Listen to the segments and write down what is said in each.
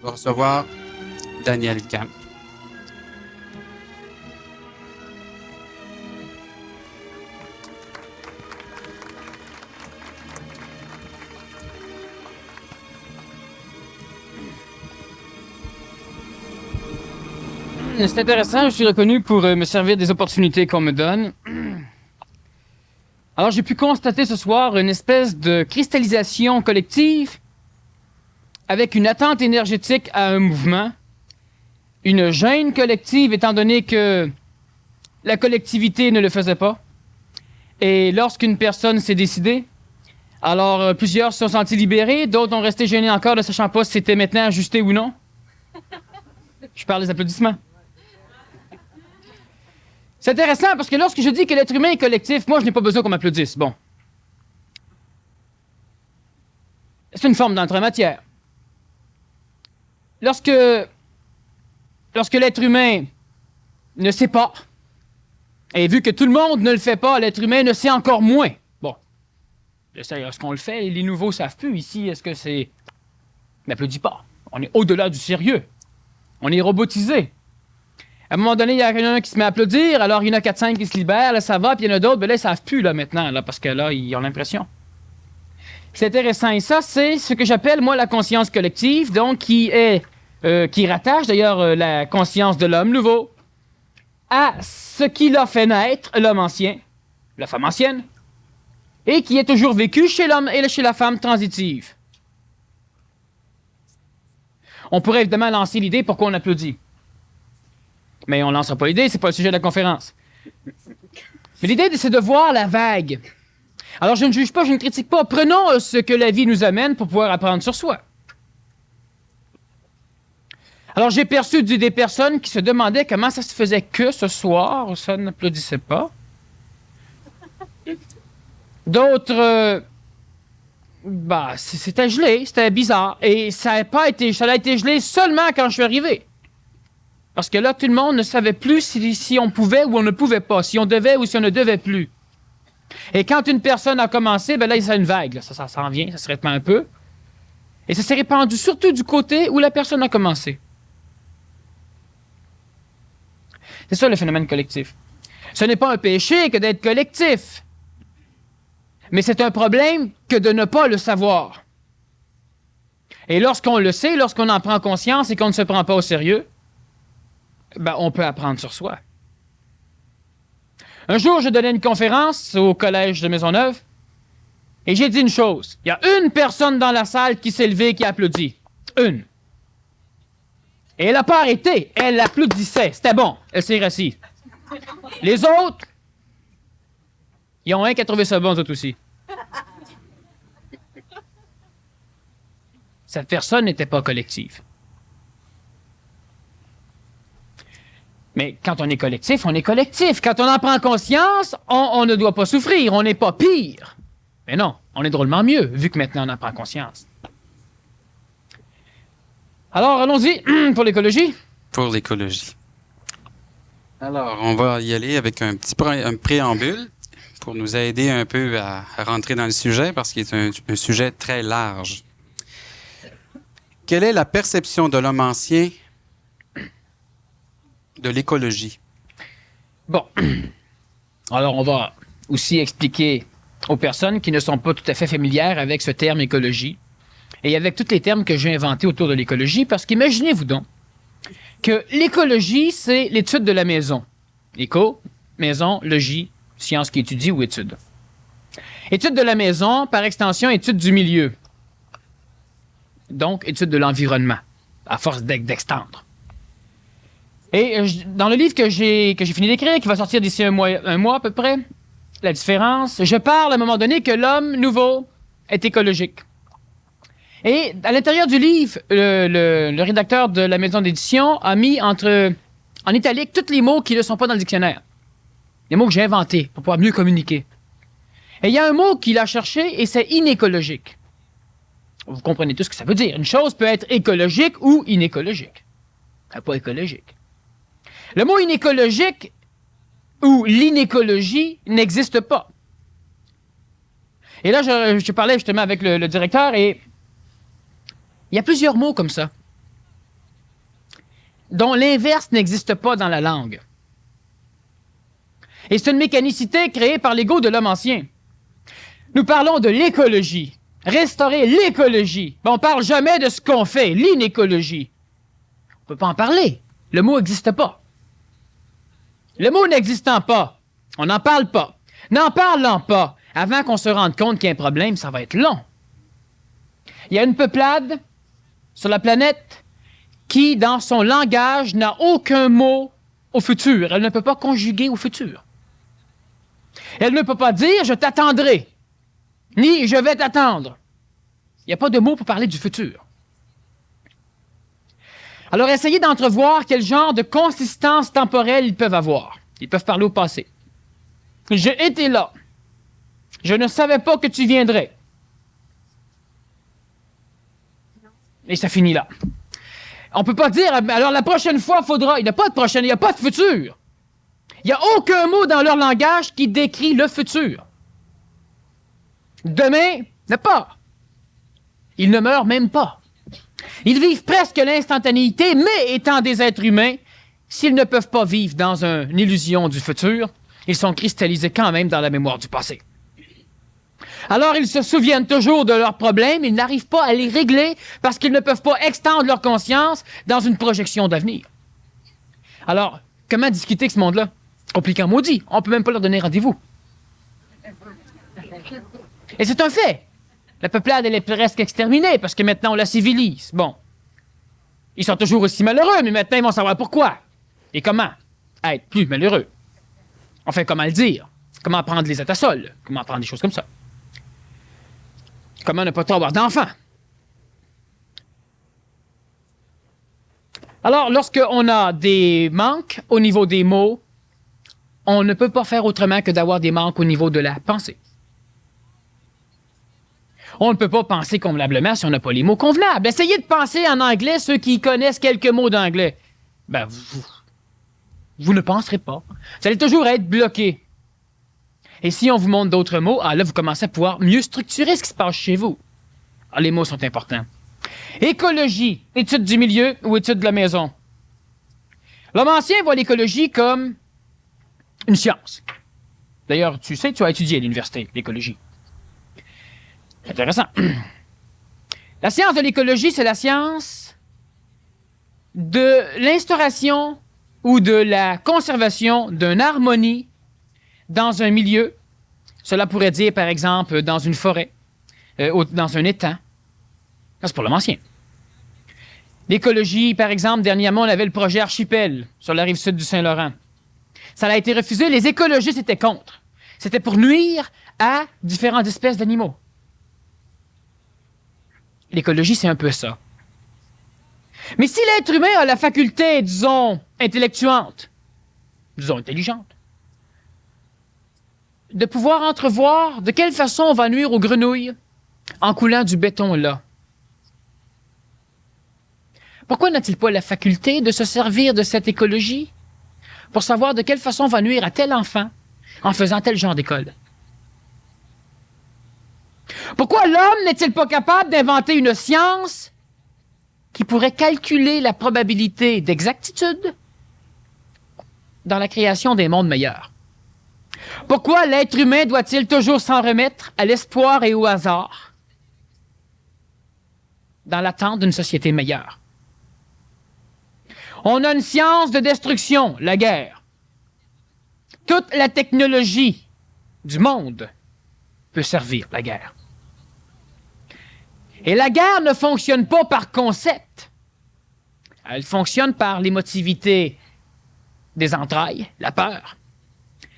va recevoir Daniel Camp. C'est intéressant, je suis reconnu pour me servir des opportunités qu'on me donne. Alors, j'ai pu constater ce soir une espèce de cristallisation collective avec une attente énergétique à un mouvement, une gêne collective étant donné que la collectivité ne le faisait pas. Et lorsqu'une personne s'est décidée, alors plusieurs se sont sentis libérés, d'autres ont resté gênés encore ne sachant pas si c'était maintenant ajusté ou non. Je parle des applaudissements. C'est intéressant parce que lorsque je dis que l'être humain est collectif, moi, je n'ai pas besoin qu'on m'applaudisse. Bon. C'est une forme d'entre-matière. Lorsque l'être humain ne sait pas, et vu que tout le monde ne le fait pas, l'être humain ne sait encore moins. Bon. Est-ce qu'on le fait? Les nouveaux ne savent plus ici. Est-ce que c'est... N'applaudis pas. On est au-delà du sérieux. On est robotisé. À un moment donné, il y a quelqu'un qui se met à applaudir, alors il y en a 4-5 qui se libèrent, là, ça va, puis il y en a d'autres, ben là, ils savent plus, là, maintenant, là, parce que là, ils ont l'impression. C'est intéressant, et ça, c'est ce que j'appelle, moi, la conscience collective, donc, qui rattache, d'ailleurs, la conscience de l'homme nouveau à ce qui l'a fait naître, l'homme ancien, la femme ancienne, et qui est toujours vécu chez l'homme et chez la femme transitive. On pourrait évidemment lancer l'idée pourquoi on applaudit. Mais on ne lancera pas l'idée, c'est pas le sujet de la conférence. Mais l'idée, c'est de voir la vague. Alors, je ne juge pas, je ne critique pas. Prenons ce que la vie nous amène pour pouvoir apprendre sur soi. Alors, j'ai perçu des personnes qui se demandaient comment ça se faisait que ce soir, ça n'applaudissait pas. D'autres, c'était gelé, c'était bizarre. Et ça a été gelé seulement quand je suis arrivé. Parce que là, tout le monde ne savait plus si on pouvait ou on ne pouvait pas, si on devait ou si on ne devait plus. Et quand une personne a commencé, ben là, il y a une vague. Là. Ça s'en vient, ça se répand un peu. Et ça s'est répandu surtout du côté où la personne a commencé. C'est ça le phénomène collectif. Ce n'est pas un péché que d'être collectif. Mais c'est un problème que de ne pas le savoir. Et lorsqu'on le sait, lorsqu'on en prend conscience et qu'on ne se prend pas au sérieux, ben, on peut apprendre sur soi. Un jour, je donnais une conférence au collège de Maisonneuve et j'ai dit une chose. Il y a une personne dans la salle qui s'est levée et qui a applaudi. Une. Et elle n'a pas arrêté. Elle applaudissait. C'était bon. Elle s'est assise. Les autres, ils ont un qui a trouvé ça bon, eux autres aussi. Cette personne n'était pas collective. Mais quand on est collectif, on est collectif. Quand on en prend conscience, on ne doit pas souffrir. On n'est pas pire. Mais non, on est drôlement mieux, vu que maintenant on en prend conscience. Alors, allons-y pour l'écologie. Pour l'écologie. Alors, on va y aller avec un préambule pour nous aider un peu à rentrer dans le sujet, parce qu'il est un sujet très large. Quelle est la perception de l'homme ancien de l'écologie? Bon. Alors, on va aussi expliquer aux personnes qui ne sont pas tout à fait familières avec ce terme écologie et avec tous les termes que j'ai inventés autour de l'écologie, parce qu'imaginez-vous donc que l'écologie, c'est l'étude de la maison. Éco, maison, logis, science qui étudie ou étude. Étude de la maison, par extension, étude du milieu. Donc, étude de l'environnement, à force d'extendre. Et dans le livre que j'ai fini d'écrire, qui va sortir d'ici un mois à peu près, la différence, je parle à un moment donné que l'homme nouveau est écologique. Et à l'intérieur du livre, le rédacteur de la maison d'édition a mis en italique tous les mots qui ne sont pas dans le dictionnaire. Les mots que j'ai inventés pour pouvoir mieux communiquer. Et il y a un mot qu'il a cherché et c'est inécologique. Vous comprenez tout ce que ça veut dire. Une chose peut être écologique ou inécologique. Pas écologique. Le mot inécologique ou l'inécologie n'existe pas. Et là, je parlais justement avec le directeur et il y a plusieurs mots comme ça. dont l'inverse n'existe pas dans la langue. Et c'est une mécanicité créée par l'ego de l'homme ancien. Nous parlons de l'écologie. Restaurer l'écologie. On ne parle jamais de ce qu'on fait, l'inécologie. On ne peut pas en parler. Le mot n'existe pas. Le mot n'existant pas, on n'en parle pas. N'en parlant pas, avant qu'on se rende compte qu'il y a un problème, ça va être long. Il y a une peuplade sur la planète qui, dans son langage, n'a aucun mot au futur. Elle ne peut pas conjuguer au futur. Elle ne peut pas dire « je t'attendrai », ni « je vais t'attendre ». Il n'y a pas de mot pour parler du futur. Alors, essayez d'entrevoir quel genre de consistance temporelle ils peuvent avoir. Ils peuvent parler au passé. « Je étais là. Je ne savais pas que tu viendrais. » Et ça finit là. On ne peut pas dire « alors la prochaine fois, il faudra... » Il n'y a pas de prochaine, il n'y a pas de futur. Il n'y a aucun mot dans leur langage qui décrit le futur. Demain, n'est pas. Ils ne meurent même pas. Ils vivent presque l'instantanéité, mais étant des êtres humains, s'ils ne peuvent pas vivre dans une illusion du futur, ils sont cristallisés quand même dans la mémoire du passé. Alors, ils se souviennent toujours de leurs problèmes, ils n'arrivent pas à les régler parce qu'ils ne peuvent pas extendre leur conscience dans une projection d'avenir. Alors, comment discuter avec ce monde-là? Compliqué en maudit. On ne peut même pas leur donner rendez-vous. Et c'est un fait. La peuplade, elle est presque exterminée parce que maintenant, on la civilise. Bon. Ils sont toujours aussi malheureux, mais maintenant, ils vont savoir pourquoi. Et comment être plus malheureux. Enfin, comment le dire. Comment prendre les attasols. Comment prendre des choses comme ça. Comment ne pas trop avoir d'enfants. Alors, lorsqu'on a des manques au niveau des mots, on ne peut pas faire autrement que d'avoir des manques au niveau de la pensée. On ne peut pas penser convenablement si on n'a pas les mots convenables. Essayez de penser en anglais, ceux qui connaissent quelques mots d'anglais. Ben, vous ne penserez pas. Vous allez toujours être bloqué. Et si on vous montre d'autres mots, là, vous commencez à pouvoir mieux structurer ce qui se passe chez vous. Les mots sont importants. Écologie, étude du milieu ou étude de la maison. L'homme ancien voit l'écologie comme une science. D'ailleurs, tu sais, tu as étudié à l'université, l'écologie. Intéressant. La science de l'écologie, c'est la science de l'instauration ou de la conservation d'une harmonie dans un milieu. Cela pourrait dire, par exemple, dans une forêt, dans un étang. Ça, c'est pour l'homme ancien. L'écologie, par exemple, dernièrement, on avait le projet Archipel sur la rive sud du Saint-Laurent. Ça a été refusé. Les écologistes étaient contre. C'était pour nuire à différentes espèces d'animaux. L'écologie, c'est un peu ça. Mais si l'être humain a la faculté, disons, intellectuante, disons intelligente, de pouvoir entrevoir de quelle façon on va nuire aux grenouilles en coulant du béton là, pourquoi n'a-t-il pas la faculté de se servir de cette écologie pour savoir de quelle façon on va nuire à tel enfant en faisant tel genre d'école? Pourquoi l'homme n'est-il pas capable d'inventer une science qui pourrait calculer la probabilité d'exactitude dans la création des mondes meilleurs? Pourquoi l'être humain doit-il toujours s'en remettre à l'espoir et au hasard dans l'attente d'une société meilleure? On a une science de destruction, la guerre. Toute la technologie du monde peut servir la guerre. Et la guerre ne fonctionne pas par concept. Elle fonctionne par l'émotivité des entrailles, la peur.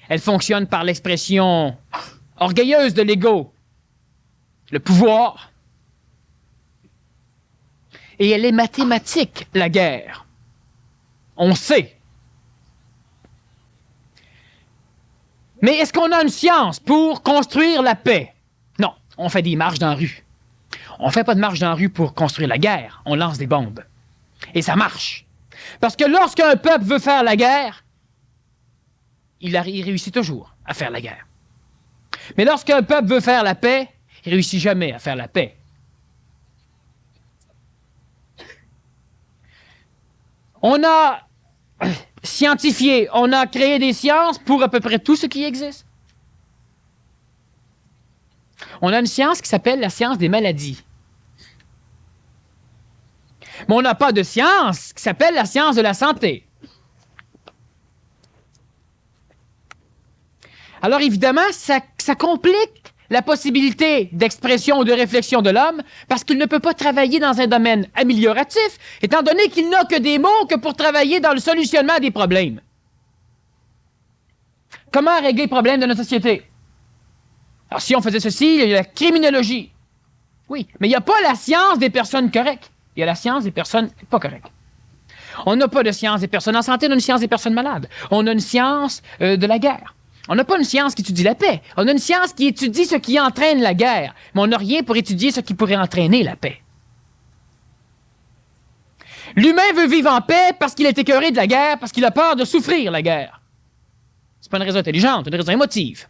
Elle fonctionne par l'expression orgueilleuse de l'ego, le pouvoir. Et elle est mathématique, la guerre. On sait. Mais est-ce qu'on a une science pour construire la paix? Non, on fait des marches dans la rue. On ne fait pas de marche dans la rue pour construire la guerre. On lance des bombes. Et ça marche. Parce que lorsqu'un peuple veut faire la guerre, il réussit toujours à faire la guerre. Mais lorsqu'un peuple veut faire la paix, il ne réussit jamais à faire la paix. On a scientifié, on a créé des sciences pour à peu près tout ce qui existe. On a une science qui s'appelle la science des maladies. Mais on n'a pas de science qui s'appelle la science de la santé. Alors évidemment, ça complique la possibilité d'expression ou de réflexion de l'homme parce qu'il ne peut pas travailler dans un domaine amélioratif, étant donné qu'il n'a que des mots que pour travailler dans le solutionnement des problèmes. Comment régler les problèmes de notre société? Alors si on faisait ceci, il y a la criminologie. Oui, mais il n'y a pas la science des personnes correctes. Il y a la science des personnes pas correctes. On n'a pas de science des personnes en santé, on a une science des personnes malades. On a une science de la guerre. On n'a pas une science qui étudie la paix. On a une science qui étudie ce qui entraîne la guerre. Mais on n'a rien pour étudier ce qui pourrait entraîner la paix. L'humain veut vivre en paix parce qu'il est écœuré de la guerre, parce qu'il a peur de souffrir la guerre. C'est pas une raison intelligente, c'est une raison émotive.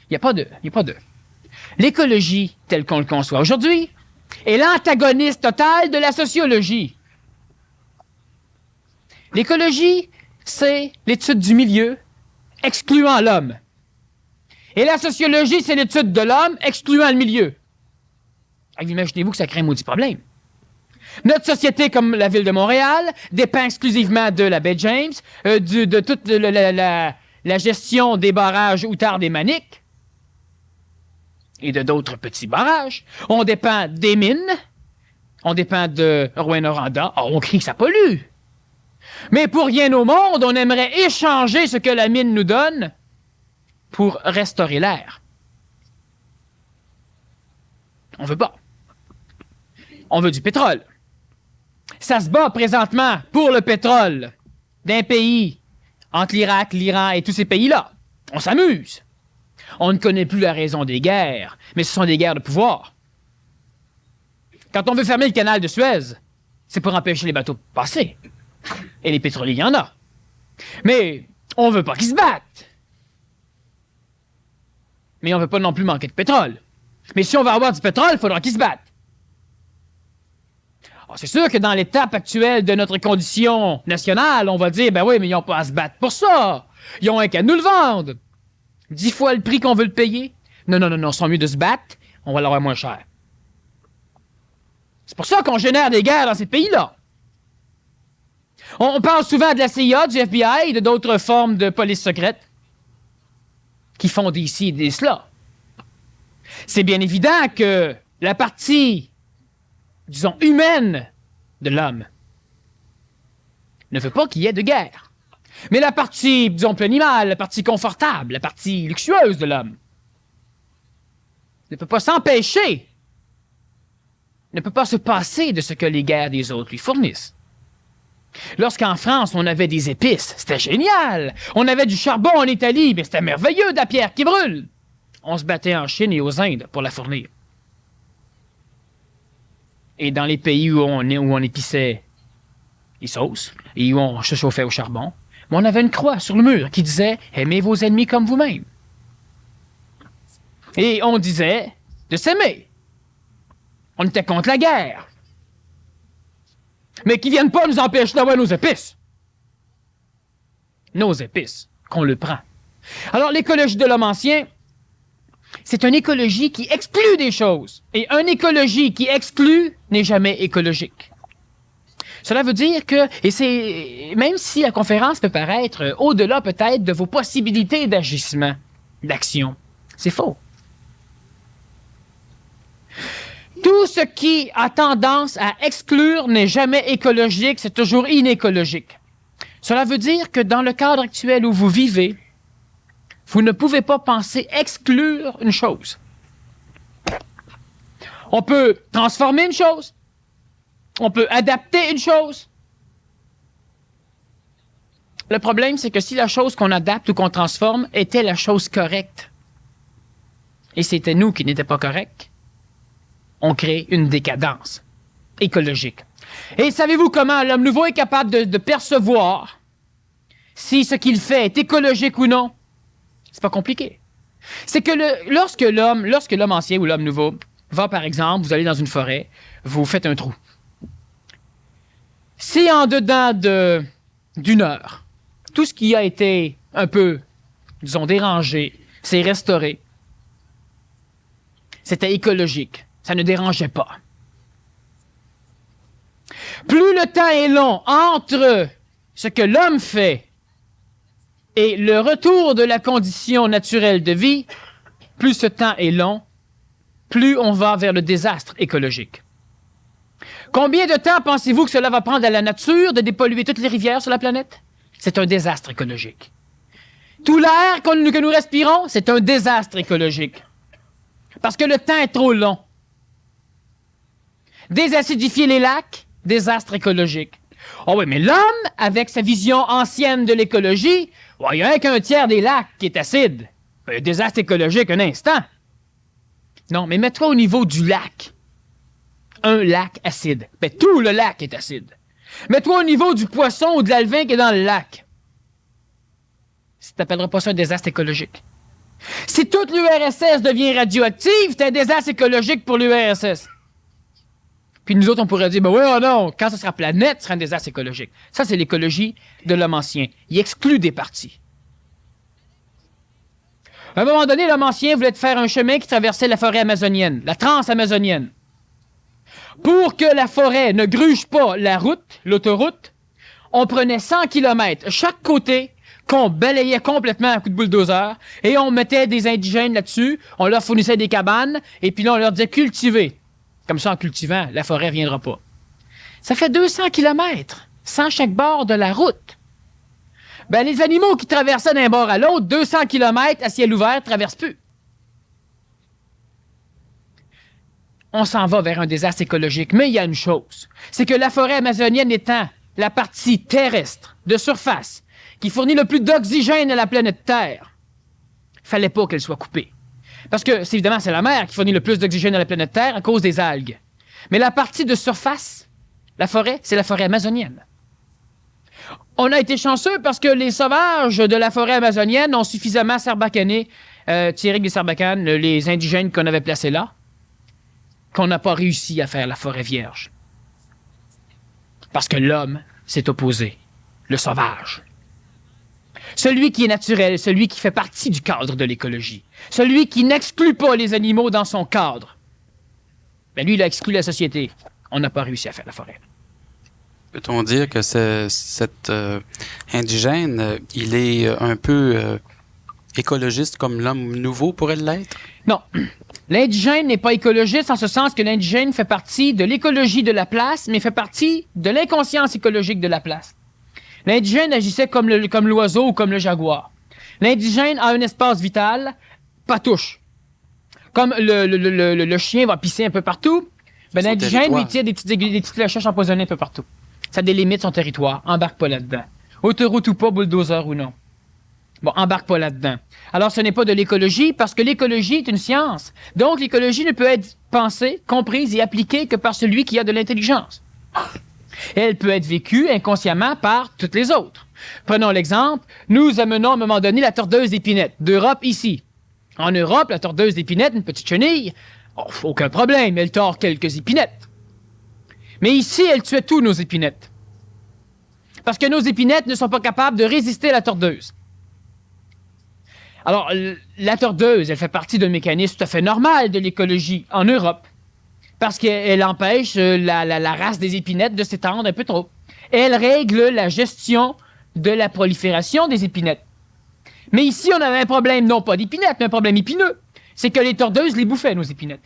Il n'y a pas de. L'écologie, telle qu'on le conçoit aujourd'hui, est l'antagoniste total de la sociologie. L'écologie, c'est l'étude du milieu, excluant l'homme. Et la sociologie, c'est l'étude de l'homme, excluant le milieu. Imaginez-vous que ça crée un maudit problème. Notre société, comme la ville de Montréal, dépend exclusivement de la baie James, de toute la gestion des barrages Outarde et Manic, et de d'autres petits barrages. On dépend des mines, on dépend de Rouyn-Noranda. On crie que ça pollue. Mais pour rien au monde, on aimerait échanger ce que la mine nous donne pour restaurer l'air. On veut pas. On veut du pétrole. Ça se bat présentement pour le pétrole d'un pays entre l'Irak, l'Iran et tous ces pays-là. On s'amuse. On ne connaît plus la raison des guerres, mais ce sont des guerres de pouvoir. Quand on veut fermer le canal de Suez, c'est pour empêcher les bateaux de passer. Et les pétroliers, il y en a. Mais on veut pas qu'ils se battent. Mais on veut pas non plus manquer de pétrole. Mais si on veut avoir du pétrole, il faudra qu'ils se battent. Alors, c'est sûr que dans l'étape actuelle de notre condition nationale, on va dire, ben oui, mais ils n'ont pas à se battre pour ça. Ils ont un qu'à nous le vendre. 10 fois le prix qu'on veut le payer. Non, ils sont mieux de se battre, on va l'avoir moins cher. C'est pour ça qu'on génère des guerres dans ces pays-là. On parle souvent de la CIA, du FBI et de d'autres formes de police secrète qui font des ci et des cela. C'est bien évident que la partie, disons, humaine de l'homme ne veut pas qu'il y ait de guerre. Mais la partie, disons, plus animale, la partie confortable, la partie luxueuse de l'homme ne peut pas s'empêcher, ne peut pas se passer de ce que les guerres des autres lui fournissent. Lorsqu'en France, on avait des épices, c'était génial. On avait du charbon en Italie, mais c'était merveilleux de la pierre qui brûle. On se battait en Chine et aux Indes pour la fournir. Et dans les pays où on épissait les sauces et où on se chauffait au charbon, on avait une croix sur le mur qui disait « Aimez vos ennemis comme vous-même ». Et on disait de s'aimer. On était contre la guerre. Mais qu'ils ne viennent pas nous empêcher d'avoir nos épices. Nos épices, qu'on le prend. Alors, l'écologie de l'homme ancien, c'est une écologie qui exclut des choses. Et une écologie qui exclut n'est jamais écologique. Cela veut dire que, et c'est, même si la conférence peut paraître au-delà peut-être de vos possibilités d'agissement, d'action, c'est faux. Tout ce qui a tendance à exclure n'est jamais écologique, c'est toujours inécologique. Cela veut dire que dans le cadre actuel où vous vivez, vous ne pouvez pas penser exclure une chose. On peut transformer une chose. On peut adapter une chose. Le problème, c'est que si la chose qu'on adapte ou qu'on transforme était la chose correcte, et c'était nous qui n'étions pas corrects, on crée une décadence écologique. Et savez-vous comment l'homme nouveau est capable de percevoir si ce qu'il fait est écologique ou non? C'est pas compliqué. C'est que lorsque l'homme ancien ou l'homme nouveau va, par exemple, vous allez dans une forêt, vous faites un trou. Si en dedans d'une heure, tout ce qui a été un peu, disons, dérangé, s'est restauré, c'était écologique, ça ne dérangeait pas. Plus le temps est long entre ce que l'homme fait et le retour de la condition naturelle de vie, plus ce temps est long, plus on va vers le désastre écologique. Combien de temps pensez-vous que cela va prendre à la nature de dépolluer toutes les rivières sur la planète? C'est un désastre écologique. Tout l'air que nous respirons, c'est un désastre écologique. Parce que le temps est trop long. Désacidifier les lacs, désastre écologique. Oh oui, mais l'homme, avec sa vision ancienne de l'écologie, il n'y a qu'un tiers des lacs qui est acide. Un désastre écologique, un instant. Non, mais mets-toi au niveau du lac. Un lac acide. Ben, tout le lac est acide. Mets-toi au niveau du poisson ou de l'alevin qui est dans le lac. Tu n'appelleras pas ça un désastre écologique. Si toute l'URSS devient radioactive, c'est un désastre écologique pour l'URSS. Puis nous autres, on pourrait dire, ben oui, oh non, quand ça sera planète, ce sera un désastre écologique. Ça, c'est l'écologie de l'homme ancien. Il exclut des parties. À un moment donné, l'homme ancien voulait faire un chemin qui traversait la forêt amazonienne, la transamazonienne. Pour que la forêt ne gruge pas la route, l'autoroute, on prenait 100 km chaque côté, qu'on balayait complètement à coup de bulldozer, et on mettait des indigènes là-dessus, on leur fournissait des cabanes, et puis là, on leur disait cultiver. Comme ça, en cultivant, la forêt ne viendra pas. Ça fait 200 km, sans chaque bord de la route. Ben, les animaux qui traversaient d'un bord à l'autre, 200 km à ciel ouvert, ne traversent plus. On s'en va vers un désastre écologique, mais il y a une chose, c'est que la forêt amazonienne étant la partie terrestre, de surface, qui fournit le plus d'oxygène à la planète Terre, il ne fallait pas qu'elle soit coupée. Parce que, évidemment, c'est la mer qui fournit le plus d'oxygène à la planète Terre à cause des algues. Mais la partie de surface, la forêt, c'est la forêt amazonienne. On a été chanceux parce que les sauvages de la forêt amazonienne ont suffisamment sarbacané, tiré des sarbacanes, les indigènes qu'on avait placés là, qu'on n'a pas réussi à faire la forêt vierge. Parce que l'homme s'est opposé, le sauvage. Celui qui est naturel, celui qui fait partie du cadre de l'écologie, celui qui n'exclut pas les animaux dans son cadre, ben lui, il a exclu la société. On n'a pas réussi à faire la forêt. Peut-on dire que cet indigène, il est un peu écologiste comme l'homme nouveau pourrait l'être? Non. L'indigène n'est pas écologiste en ce sens que l'indigène fait partie de l'écologie de la place, mais fait partie de l'inconscience écologique de la place. L'indigène agissait comme l'oiseau ou comme le jaguar. L'indigène a un espace vital, pas touche. Comme le chien va pisser un peu partout, ben l'indigène lui tire des petites fléchettes empoisonnées un peu partout. Ça délimite son territoire. Embarque pas là-dedans. Autoroute ou pas, bulldozer ou non. Bon, embarque pas là-dedans. Alors, ce n'est pas de l'écologie parce que l'écologie est une science. Donc, l'écologie ne peut être pensée, comprise et appliquée que par celui qui a de l'intelligence. Elle peut être vécue inconsciemment par toutes les autres. Prenons l'exemple, nous amenons à un moment donné la tordeuse d'épinette d'Europe ici. En Europe, la tordeuse d'épinette, une petite chenille, aucun problème, elle tord quelques épinettes. Mais ici, elle tuait tous nos épinettes. Parce que nos épinettes ne sont pas capables de résister à la tordeuse. Alors, la tordeuse, elle fait partie d'un mécanisme tout à fait normal de l'écologie en Europe. Parce qu'elle empêche la race des épinettes de s'étendre un peu trop. Elle règle la gestion de la prolifération des épinettes. Mais ici, on avait un problème, non pas d'épinettes, mais un problème épineux. C'est que les tordeuses les bouffaient, nos épinettes.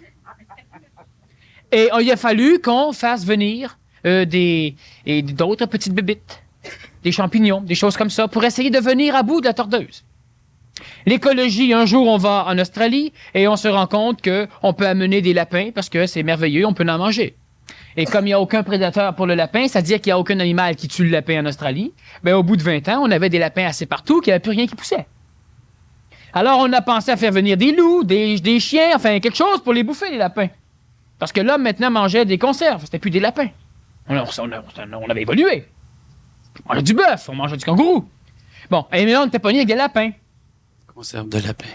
Et il a fallu qu'on fasse venir d'autres petites bébites, des champignons, des choses comme ça, pour essayer de venir à bout de la tordeuse. L'écologie, un jour, on va en Australie et on se rend compte qu'on peut amener des lapins parce que c'est merveilleux, on peut en manger. Et comme il n'y a aucun prédateur pour le lapin, c'est-à-dire qu'il n'y a aucun animal qui tue le lapin en Australie, ben au bout de 20 ans, on avait des lapins assez partout qu'il n'y avait plus rien qui poussait. Alors, on a pensé à faire venir des loups, des chiens, enfin, quelque chose pour les bouffer, les lapins. Parce que l'homme, maintenant, mangeait des conserves, c'était plus des lapins. On avait évolué. On mangeait du bœuf, on mangeait du kangourou. Bon, et maintenant, on était pogné avec des lapins. Conserve de lapin.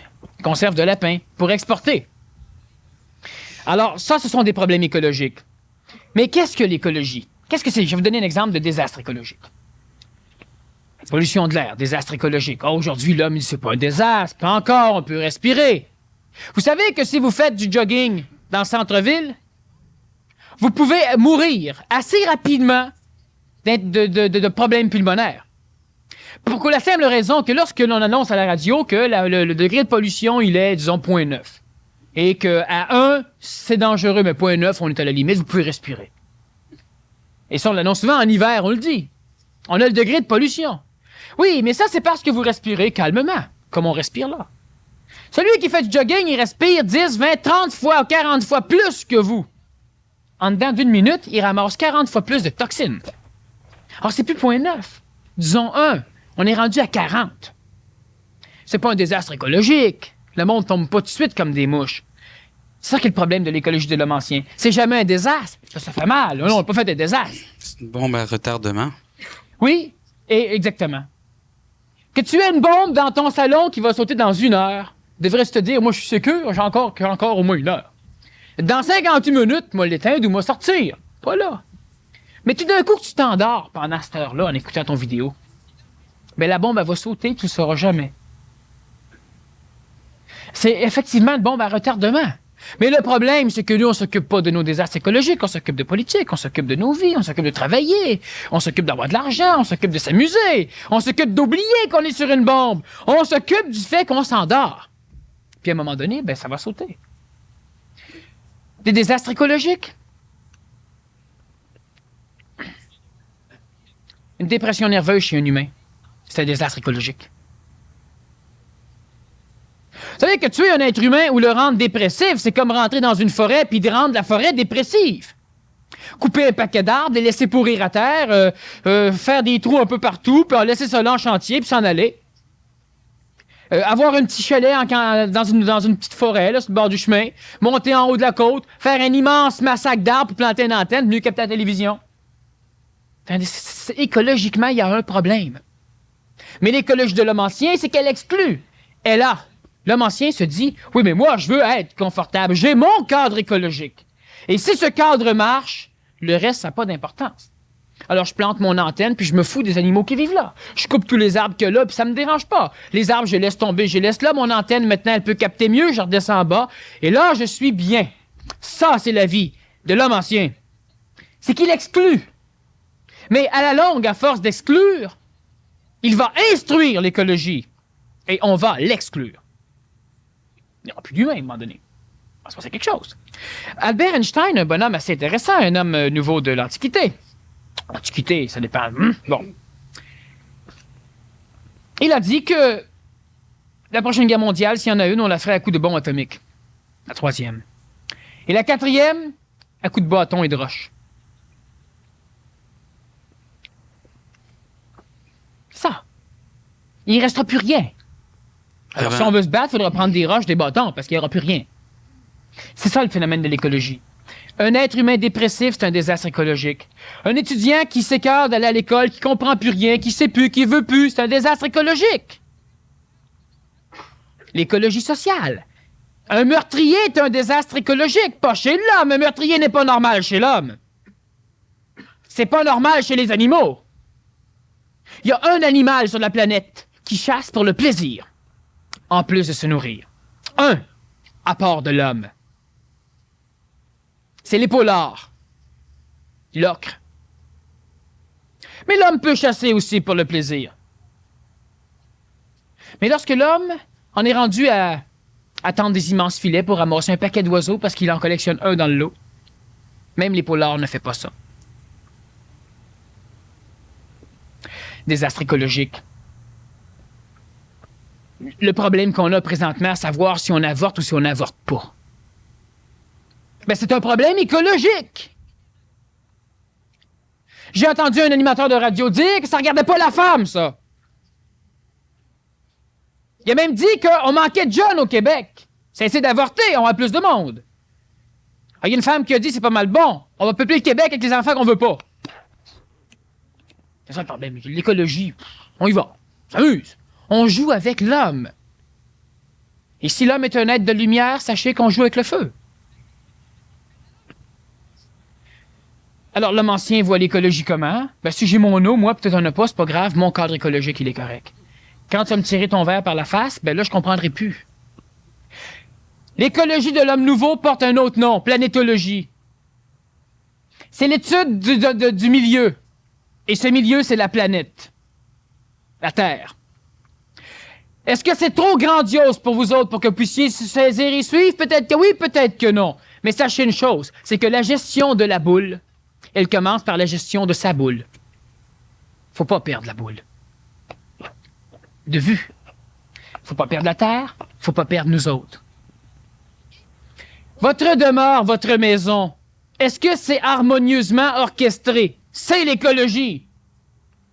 Conserve de lapin pour exporter. Alors, ça, ce sont des problèmes écologiques. Mais qu'est-ce que l'écologie? Qu'est-ce que c'est? Je vais vous donner un exemple de désastre écologique. Pollution de l'air, désastre écologique. Oh, aujourd'hui, l'homme, c'est pas un désastre. Pas encore, on peut respirer. Vous savez que si vous faites du jogging dans le centre-ville, vous pouvez mourir assez rapidement de problèmes pulmonaires. Pour la simple raison que lorsque l'on annonce à la radio que le degré de pollution, il est, disons, 0,9, et qu'à 1, c'est dangereux, mais 0,9, on est à la limite, vous pouvez respirer. Et ça, on l'annonce souvent en hiver, on le dit. On a le degré de pollution. Oui, mais ça, c'est parce que vous respirez calmement, comme on respire là. Celui qui fait du jogging, il respire 10, 20, 30 fois ou 40 fois plus que vous. En dedans d'une minute, il ramasse 40 fois plus de toxines. Alors, c'est plus 0,9. Disons 1. On est rendu à 40. C'est pas un désastre écologique. Le monde tombe pas tout de suite comme des mouches. C'est ça qui est le problème de l'écologie de l'homme ancien. C'est jamais un désastre. Ça fait mal. Non, on n'a pas fait de désastre. C'est une bombe à retardement. Oui, et exactement. Que tu aies une bombe dans ton salon qui va sauter dans 1 heure, devrais te dire, moi, je suis sécure, j'ai encore au moins 1 heure. Dans 58 minutes, moi, l'éteindre ou moi sortir. Pas là. Mais tout d'un coup que tu t'endors pendant cette heure-là en écoutant ton vidéo, ben la bombe, elle va sauter, tu ne le sauras jamais. C'est effectivement une bombe à retardement. Mais le problème, c'est que nous, on ne s'occupe pas de nos désastres écologiques, on s'occupe de politique, on s'occupe de nos vies, on s'occupe de travailler, on s'occupe d'avoir de l'argent, on s'occupe de s'amuser, on s'occupe d'oublier qu'on est sur une bombe, on s'occupe du fait qu'on s'endort. Puis à un moment donné, ben ça va sauter. Des désastres écologiques? Une dépression nerveuse chez un humain, c'est un désastre écologique. Vous savez que tuer un être humain ou le rendre dépressif, c'est comme rentrer dans une forêt puis de rendre la forêt dépressive. Couper un paquet d'arbres, les laisser pourrir à terre, faire des trous un peu partout, puis en laisser ça là en chantier, puis s'en aller. Avoir un petit chalet dans une petite forêt, là, sur le bord du chemin, monter en haut de la côte, faire un immense massacre d'arbres pour planter une antenne, mieux capter la télévision. Écologiquement, il y a un problème. Mais l'écologie de l'homme ancien, c'est qu'elle exclut. Elle a. L'homme ancien se dit, oui, mais moi, je veux être confortable. J'ai mon cadre écologique. Et si ce cadre marche, le reste, ça n'a pas d'importance. Alors, je plante mon antenne, puis je me fous des animaux qui vivent là. Je coupe tous les arbres qu'il y a là, puis ça me dérange pas. Les arbres, je les laisse tomber, je les laisse là. Mon antenne, maintenant, elle peut capter mieux, je redescends en bas. Et là, je suis bien. Ça, c'est la vie de l'homme ancien. C'est qu'il exclut. Mais à la longue, à force d'exclure, il va instruire l'écologie. Et on va l'exclure. Il n'y aura plus d'humain à un moment donné. Il va se passer quelque chose. Albert Einstein, un bonhomme assez intéressant, un homme nouveau de l'Antiquité. Antiquité, ça dépend. Bon. Il a dit que la prochaine guerre mondiale, s'il y en a une, on la ferait à coup de bombe atomique. La 3e. Et la 4e, à coup de bâton et de roche. Ça. Il ne restera plus rien. Alors, si on veut se battre, il faudra prendre des roches, des bâtons, parce qu'il n'y aura plus rien. C'est ça le phénomène de l'écologie. Un être humain dépressif, c'est un désastre écologique. Un étudiant qui s'écarte d'aller à l'école, qui comprend plus rien, qui sait plus, qui veut plus, c'est un désastre écologique. L'écologie sociale. Un meurtrier est un désastre écologique, pas chez l'homme. Un meurtrier n'est pas normal chez l'homme. C'est pas normal chez les animaux. Il y a un animal sur la planète qui chasse pour le plaisir, en plus de se nourrir. Un, à part de l'homme. C'est l'épaulard. L'ocre. Mais l'homme peut chasser aussi pour le plaisir. Mais lorsque l'homme en est rendu à tendre des immenses filets pour ramasser un paquet d'oiseaux parce qu'il en collectionne un dans le lot, même l'épaulard ne fait pas ça. Désastre écologique. Le problème qu'on a présentement, à savoir si on avorte ou si on n'avorte pas. Ben, c'est un problème écologique. J'ai entendu un animateur de radio dire que ça regardait pas la femme, ça. Il a même dit qu'on manquait de jeunes au Québec. Cessez d'avorter, on a plus de monde. Il y a une femme qui a dit c'est pas mal bon, on va peupler le Québec avec les enfants qu'on veut pas. C'est ça le problème. L'écologie, on y va. On s'amuse. On joue avec l'homme. Et si l'homme est un être de lumière, sachez qu'on joue avec le feu. Alors, l'homme ancien voit l'écologie comment? Ben, si j'ai mon eau, moi, peut-être on n'a pas, c'est pas grave, mon cadre écologique, il est correct. Quand tu vas me tirer ton verre par la face, ben là, je comprendrai plus. L'écologie de l'homme nouveau porte un autre nom, planétologie. C'est l'étude du milieu. Et ce milieu, c'est la planète. La Terre. Est-ce que c'est trop grandiose pour vous autres pour que vous puissiez saisir et suivre? Peut-être que oui, peut-être que non. Mais sachez une chose, c'est que la gestion de la boule, elle commence par la gestion de sa boule. Faut pas perdre la boule. De vue. Faut pas perdre la Terre, faut pas perdre nous autres. Votre demeure, votre maison, est-ce que c'est harmonieusement orchestré? C'est l'écologie.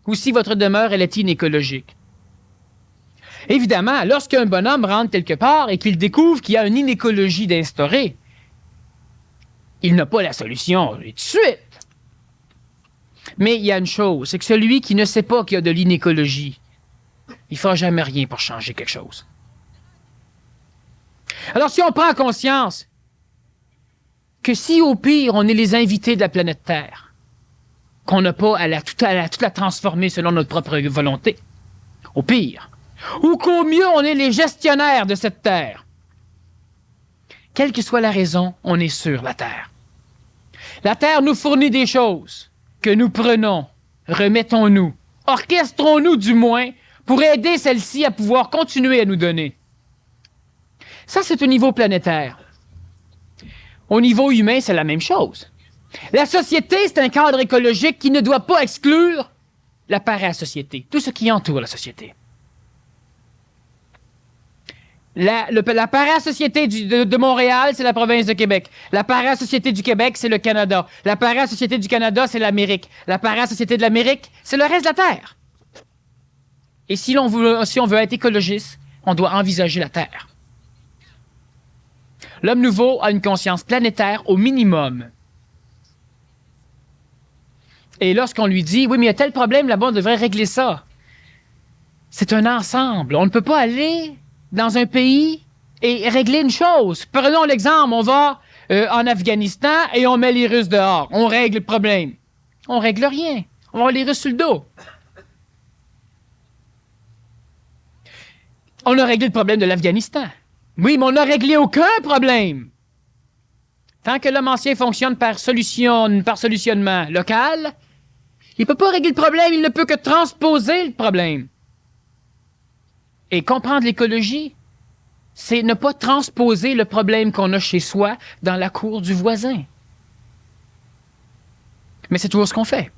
Ou si votre demeure, elle est inécologique? Évidemment, lorsqu'un bonhomme rentre quelque part et qu'il découvre qu'il y a une inécologie d'instaurer, il n'a pas la solution tout de suite. Mais il y a une chose, c'est que celui qui ne sait pas qu'il y a de l'inécologie, il ne fera jamais rien pour changer quelque chose. Alors si on prend conscience que si au pire on est les invités de la planète Terre, qu'on n'a pas à toute la transformer selon notre propre volonté, au pire, ou qu'au mieux on est les gestionnaires de cette Terre, quelle que soit la raison, on est sur la Terre. La Terre nous fournit des choses que nous prenons, remettons-nous, orchestrons-nous du moins, pour aider celle-ci à pouvoir continuer à nous donner. Ça, c'est au niveau planétaire. Au niveau humain, c'est la même chose. La société, c'est un cadre écologique qui ne doit pas exclure la parasociété, tout ce qui entoure la société. La parasociété de Montréal, c'est la province de Québec. La parasociété du Québec, c'est le Canada. La parasociété du Canada, c'est l'Amérique. La parasociété de l'Amérique, c'est le reste de la Terre. Et si on veut être écologiste, on doit envisager la Terre. L'homme nouveau a une conscience planétaire au minimum. Et lorsqu'on lui dit, oui, mais il y a tel problème là-bas, on devrait régler ça. C'est un ensemble. On ne peut pas aller dans un pays et régler une chose. Prenons l'exemple, on va en Afghanistan et on met les Russes dehors. On règle le problème. On règle rien. On va avoir les Russes sur le dos. On a réglé le problème de l'Afghanistan. Oui, mais on n'a réglé aucun problème. Tant que l'homme ancien fonctionne par solutionnement local, il ne peut pas régler le problème, il ne peut que transposer le problème. Et comprendre l'écologie, c'est ne pas transposer le problème qu'on a chez soi dans la cour du voisin. Mais c'est toujours ce qu'on fait.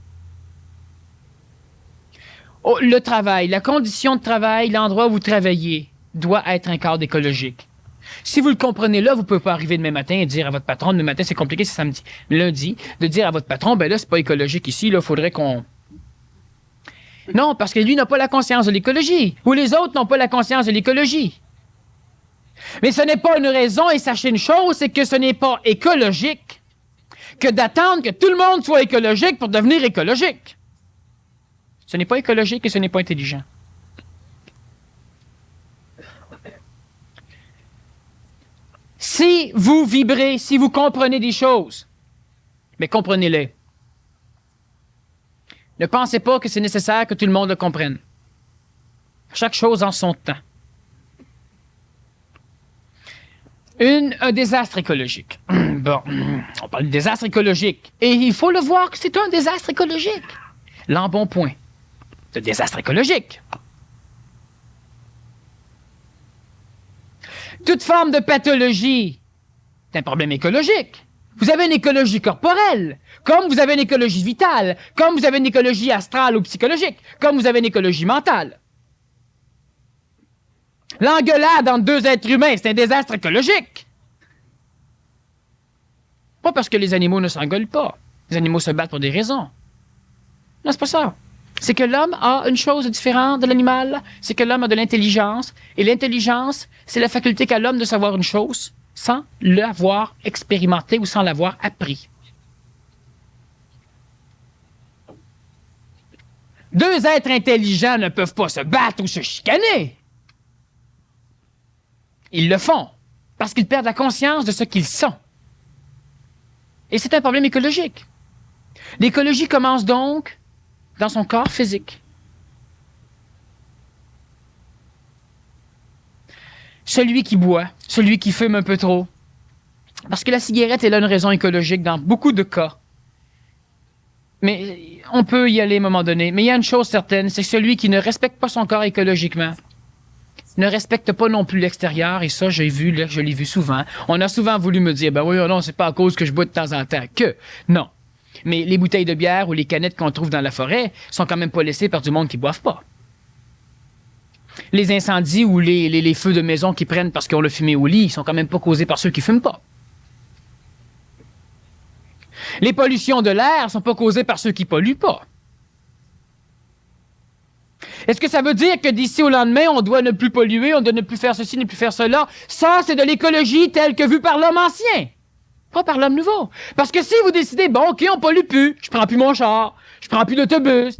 Oh, le travail, la condition de travail, l'endroit où vous travaillez, doit être un cadre écologique. Si vous le comprenez là, vous ne pouvez pas arriver demain matin et dire à votre patron, demain matin c'est compliqué, c'est samedi, lundi, de dire à votre patron, ben là c'est pas écologique ici, là, faudrait qu'on... Non, parce que lui n'a pas la conscience de l'écologie, ou les autres n'ont pas la conscience de l'écologie. Mais ce n'est pas une raison, et sachez une chose, c'est que ce n'est pas écologique que d'attendre que tout le monde soit écologique pour devenir écologique. Ce n'est pas écologique et ce n'est pas intelligent. Si vous vibrez, si vous comprenez des choses, mais comprenez-les. Ne pensez pas que c'est nécessaire que tout le monde le comprenne. Chaque chose en son temps. Un désastre écologique. Bon, on parle de désastre écologique. Et il faut le voir que c'est un désastre écologique. L'embonpoint. C'est un désastre écologique. Toute forme de pathologie, c'est un problème écologique. Vous avez une écologie corporelle, comme vous avez une écologie vitale, comme vous avez une écologie astrale ou psychologique, comme vous avez une écologie mentale. L'engueulade entre deux êtres humains, c'est un désastre écologique. Pas parce que les animaux ne s'engueulent pas. Les animaux se battent pour des raisons. Non, c'est pas ça. C'est que l'homme a une chose différente de l'animal, c'est que l'homme a de l'intelligence, et l'intelligence, c'est la faculté qu'a l'homme de savoir une chose sans l'avoir expérimenté ou sans l'avoir appris. Deux êtres intelligents ne peuvent pas se battre ou se chicaner. Ils le font parce qu'ils perdent la conscience de ce qu'ils sont. Et c'est un problème écologique. L'écologie commence donc dans son corps physique. Celui qui boit, celui qui fume un peu trop. Parce que la cigarette est là une raison écologique dans beaucoup de cas. Mais on peut y aller à un moment donné. Mais il y a une chose certaine, c'est que celui qui ne respecte pas son corps écologiquement ne respecte pas non plus l'extérieur. Et ça, je l'ai vu souvent. On a souvent voulu me dire, ben oui, non, c'est pas à cause que je bois de temps en temps que. Non. Mais les bouteilles de bière ou les canettes qu'on trouve dans la forêt sont quand même pas laissées par du monde qui boivent pas. Les incendies ou les feux de maison qui prennent parce qu'on l'a fumé au lit sont quand même pas causés par ceux qui fument pas. Les pollutions de l'air sont pas causées par ceux qui polluent pas. Est-ce que ça veut dire que d'ici au lendemain, on doit ne plus polluer, on doit ne plus faire ceci, ne plus faire cela? Ça, c'est de l'écologie telle que vue par l'homme ancien, pas par l'homme nouveau. Parce que si vous décidez, bon, OK, on pollue plus, je prends plus mon char, je prends plus d'autobus,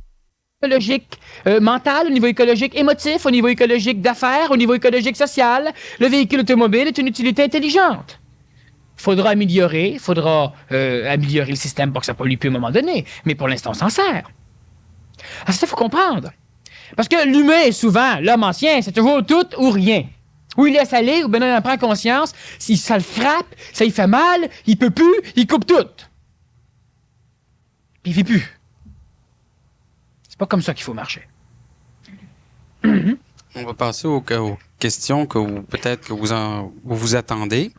écologique, mental, au niveau écologique émotif, au niveau écologique d'affaires, au niveau écologique social, le véhicule automobile est une utilité intelligente. Il faudra améliorer le système pour que ça pollue plus à un moment donné. Mais pour l'instant, on s'en sert. Alors ça, il faut comprendre. Parce que l'humain est souvent, l'homme ancien, c'est toujours tout ou rien. Ou il laisse aller, ou bien il en prend conscience. Si ça le frappe, ça lui fait mal, il peut plus, il coupe tout. Puis il vit plus. C'est pas comme ça qu'il faut marcher. On va passer aux questions que peut-être que vous attendez.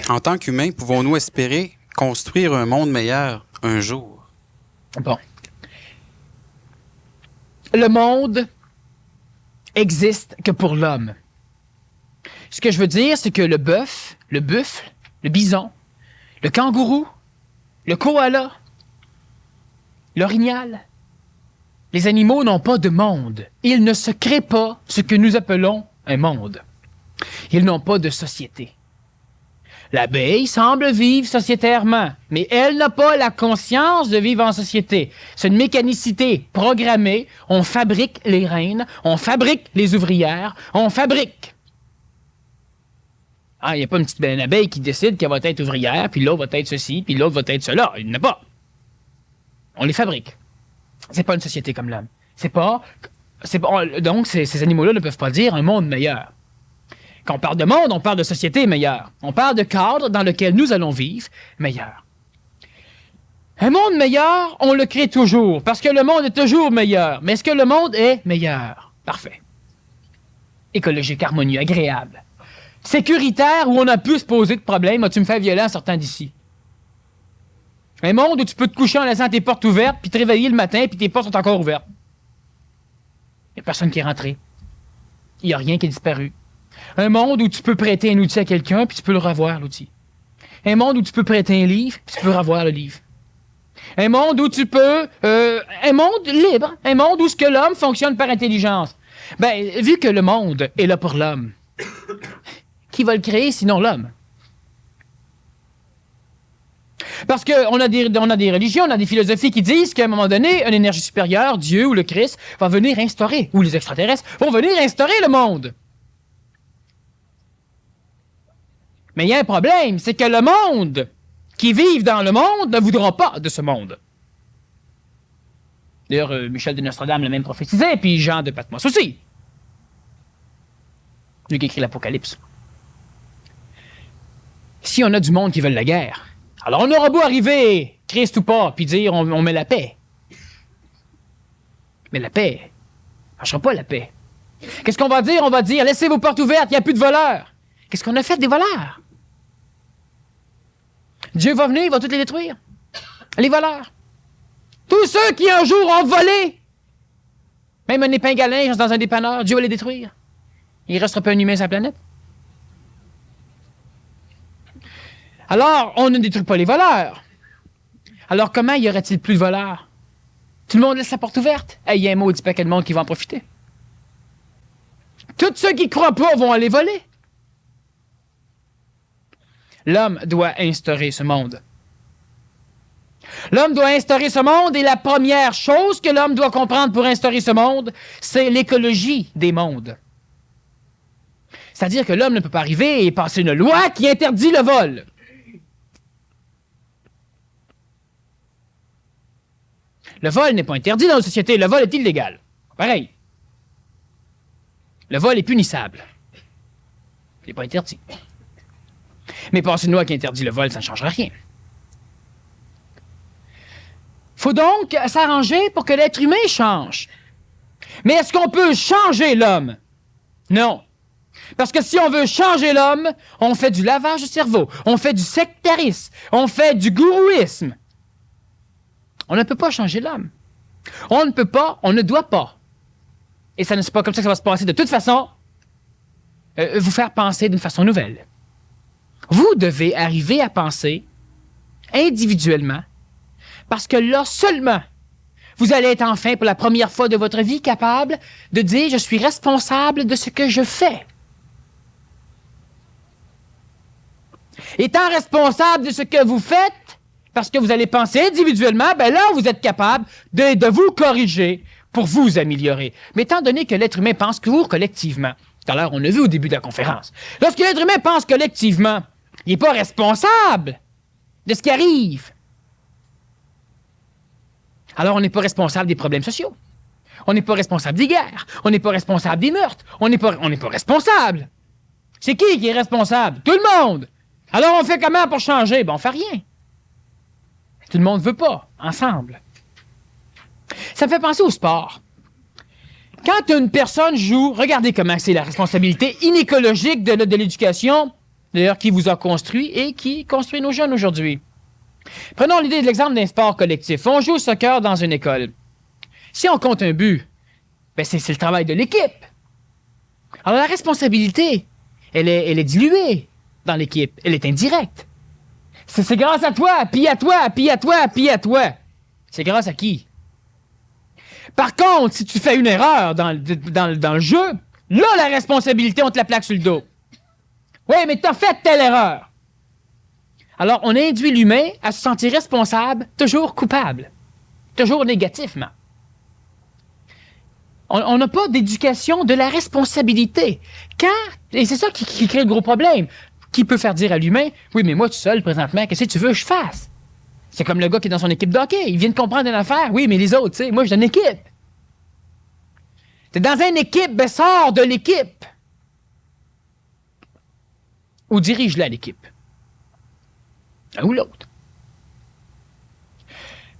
En tant qu'humains, pouvons-nous espérer construire un monde meilleur un jour? Bon. Le monde existe que pour l'homme. Ce que je veux dire, c'est que le bœuf, le buffle, le bison, le kangourou, le koala, l'orignal, les animaux n'ont pas de monde. Ils ne se créent pas ce que nous appelons un monde. Ils n'ont pas de société. L'abeille semble vivre sociétairement, mais elle n'a pas la conscience de vivre en société. C'est une mécanicité programmée. On fabrique les reines, on fabrique les ouvrières, on fabrique. Ah, il n'y a pas une petite abeille qui décide qu'elle va être ouvrière, puis l'autre va être ceci, puis l'autre va être cela. Il n'y en a pas. On les fabrique. C'est pas une société comme l'homme. Donc, ces animaux-là ne peuvent pas dire un monde meilleur. Quand on parle de monde, on parle de société meilleure. On parle de cadre dans lequel nous allons vivre meilleur. Un monde meilleur, on le crée toujours, parce que le monde est toujours meilleur. Mais est-ce que le monde est meilleur? Parfait. Écologique, harmonieux, agréable. Sécuritaire, où on a pu se poser de problèmes. As-tu me fait violer en sortant d'ici? Un monde où tu peux te coucher en laissant tes portes ouvertes, puis te réveiller le matin, puis tes portes sont encore ouvertes. Il n'y a personne qui est rentré. Il n'y a rien qui est disparu. Un monde où tu peux prêter un outil à quelqu'un, puis tu peux le revoir, l'outil. Un monde où tu peux prêter un livre, puis tu peux revoir le livre. Un monde où tu peux... un monde libre. Un monde où ce que l'homme fonctionne par intelligence. Ben, vu que le monde est là pour l'homme, qui va le créer sinon l'homme? Parce qu'on a des religions, on a des philosophies qui disent qu'à un moment donné, une énergie supérieure, Dieu ou le Christ, va venir instaurer, ou les extraterrestres, vont venir instaurer le monde. Mais il y a un problème, c'est que le monde qui vivent dans le monde ne voudront pas de ce monde. D'ailleurs, Michel de Nostradame l'a même prophétisé, puis Jean de Patmos aussi. Lui qui écrit l'Apocalypse. Si on a du monde qui veut la guerre, alors on aura beau arriver, Christ ou pas, puis dire on met la paix. Mais la paix, ne marchera pas la paix. Qu'est-ce qu'on va dire? On va dire, laissez vos portes ouvertes, il n'y a plus de voleurs. Qu'est-ce qu'on a fait des voleurs? Dieu va venir, il va tous les détruire. Les voleurs. Tous ceux qui un jour ont volé, même un épingle à linge dans un dépanneur, Dieu va les détruire. Il ne restera pas un humain sur la planète. Alors, on ne détruit pas les voleurs. Alors, comment y aurait-il plus de voleurs? Tout le monde laisse sa porte ouverte. Il y a un maudit paquet de monde qui va en profiter. Tous ceux qui ne croient pas vont aller voler. L'homme doit instaurer ce monde. L'homme doit instaurer ce monde et la première chose que l'homme doit comprendre pour instaurer ce monde, c'est l'écologie des mondes. C'est-à-dire que l'homme ne peut pas arriver et passer une loi qui interdit le vol. Le vol n'est pas interdit dans nos sociétés. Le vol est illégal. Pareil. Le vol est punissable. Il n'est pas interdit. Mais passer une loi qui interdit le vol, ça ne changera rien. Faut donc s'arranger pour que l'être humain change. Mais est-ce qu'on peut changer l'homme? Non. Parce que si on veut changer l'homme, on fait du lavage de cerveau, on fait du sectarisme, on fait du gourouisme. On ne peut pas changer l'homme. On ne peut pas, on ne doit pas. Et ça ne c'est pas comme ça que ça va se passer. De toute façon, vous faire penser d'une façon nouvelle. Vous devez arriver à penser individuellement, parce que là seulement, vous allez être enfin, pour la première fois de votre vie, capable de dire « Je suis responsable de ce que je fais ». Étant responsable de ce que vous faites, parce que vous allez penser individuellement, ben là, vous êtes capable de vous corriger pour vous améliorer. Mais étant donné que l'être humain pense toujours collectivement, tout à l'heure, on l'a vu au début de la conférence, lorsque l'être humain pense collectivement, il n'est pas responsable de ce qui arrive. Alors, on n'est pas responsable des problèmes sociaux. On n'est pas responsable des guerres. On n'est pas responsable des meurtres. On n'est pas responsable. C'est qui est responsable? Tout le monde. Alors, on fait comment pour changer? Ben, on fait rien. Tout le monde ne veut pas, ensemble. Ça me fait penser au sport. Quand une personne joue, regardez comment c'est la responsabilité inécologique de l'éducation, d'ailleurs, qui vous a construit et qui construit nos jeunes aujourd'hui. Prenons l'idée de l'exemple d'un sport collectif. On joue au soccer dans une école. Si on compte un but, ben c'est le travail de l'équipe. Alors la responsabilité, elle est diluée dans l'équipe. Elle est indirecte. C'est grâce à toi, puis à toi, puis à toi, puis à toi. C'est grâce à qui? Par contre, si tu fais une erreur dans le jeu, là, la responsabilité, on te la plaque sur le dos. Oui, mais t'as fait telle erreur. Alors, on induit l'humain à se sentir responsable, toujours coupable, toujours négativement. On n'a pas d'éducation de la responsabilité. Et c'est ça qui crée le gros problème, qui peut faire dire à l'humain, oui, mais moi tout seul, présentement, qu'est-ce que tu veux que je fasse? C'est comme le gars qui est dans son équipe d'hockey, il vient de comprendre une affaire, oui, mais les autres, tu sais, moi, j'ai une équipe. T'es dans une équipe, ben sors de l'équipe. Ou dirige-la, l'équipe. Un ou l'autre.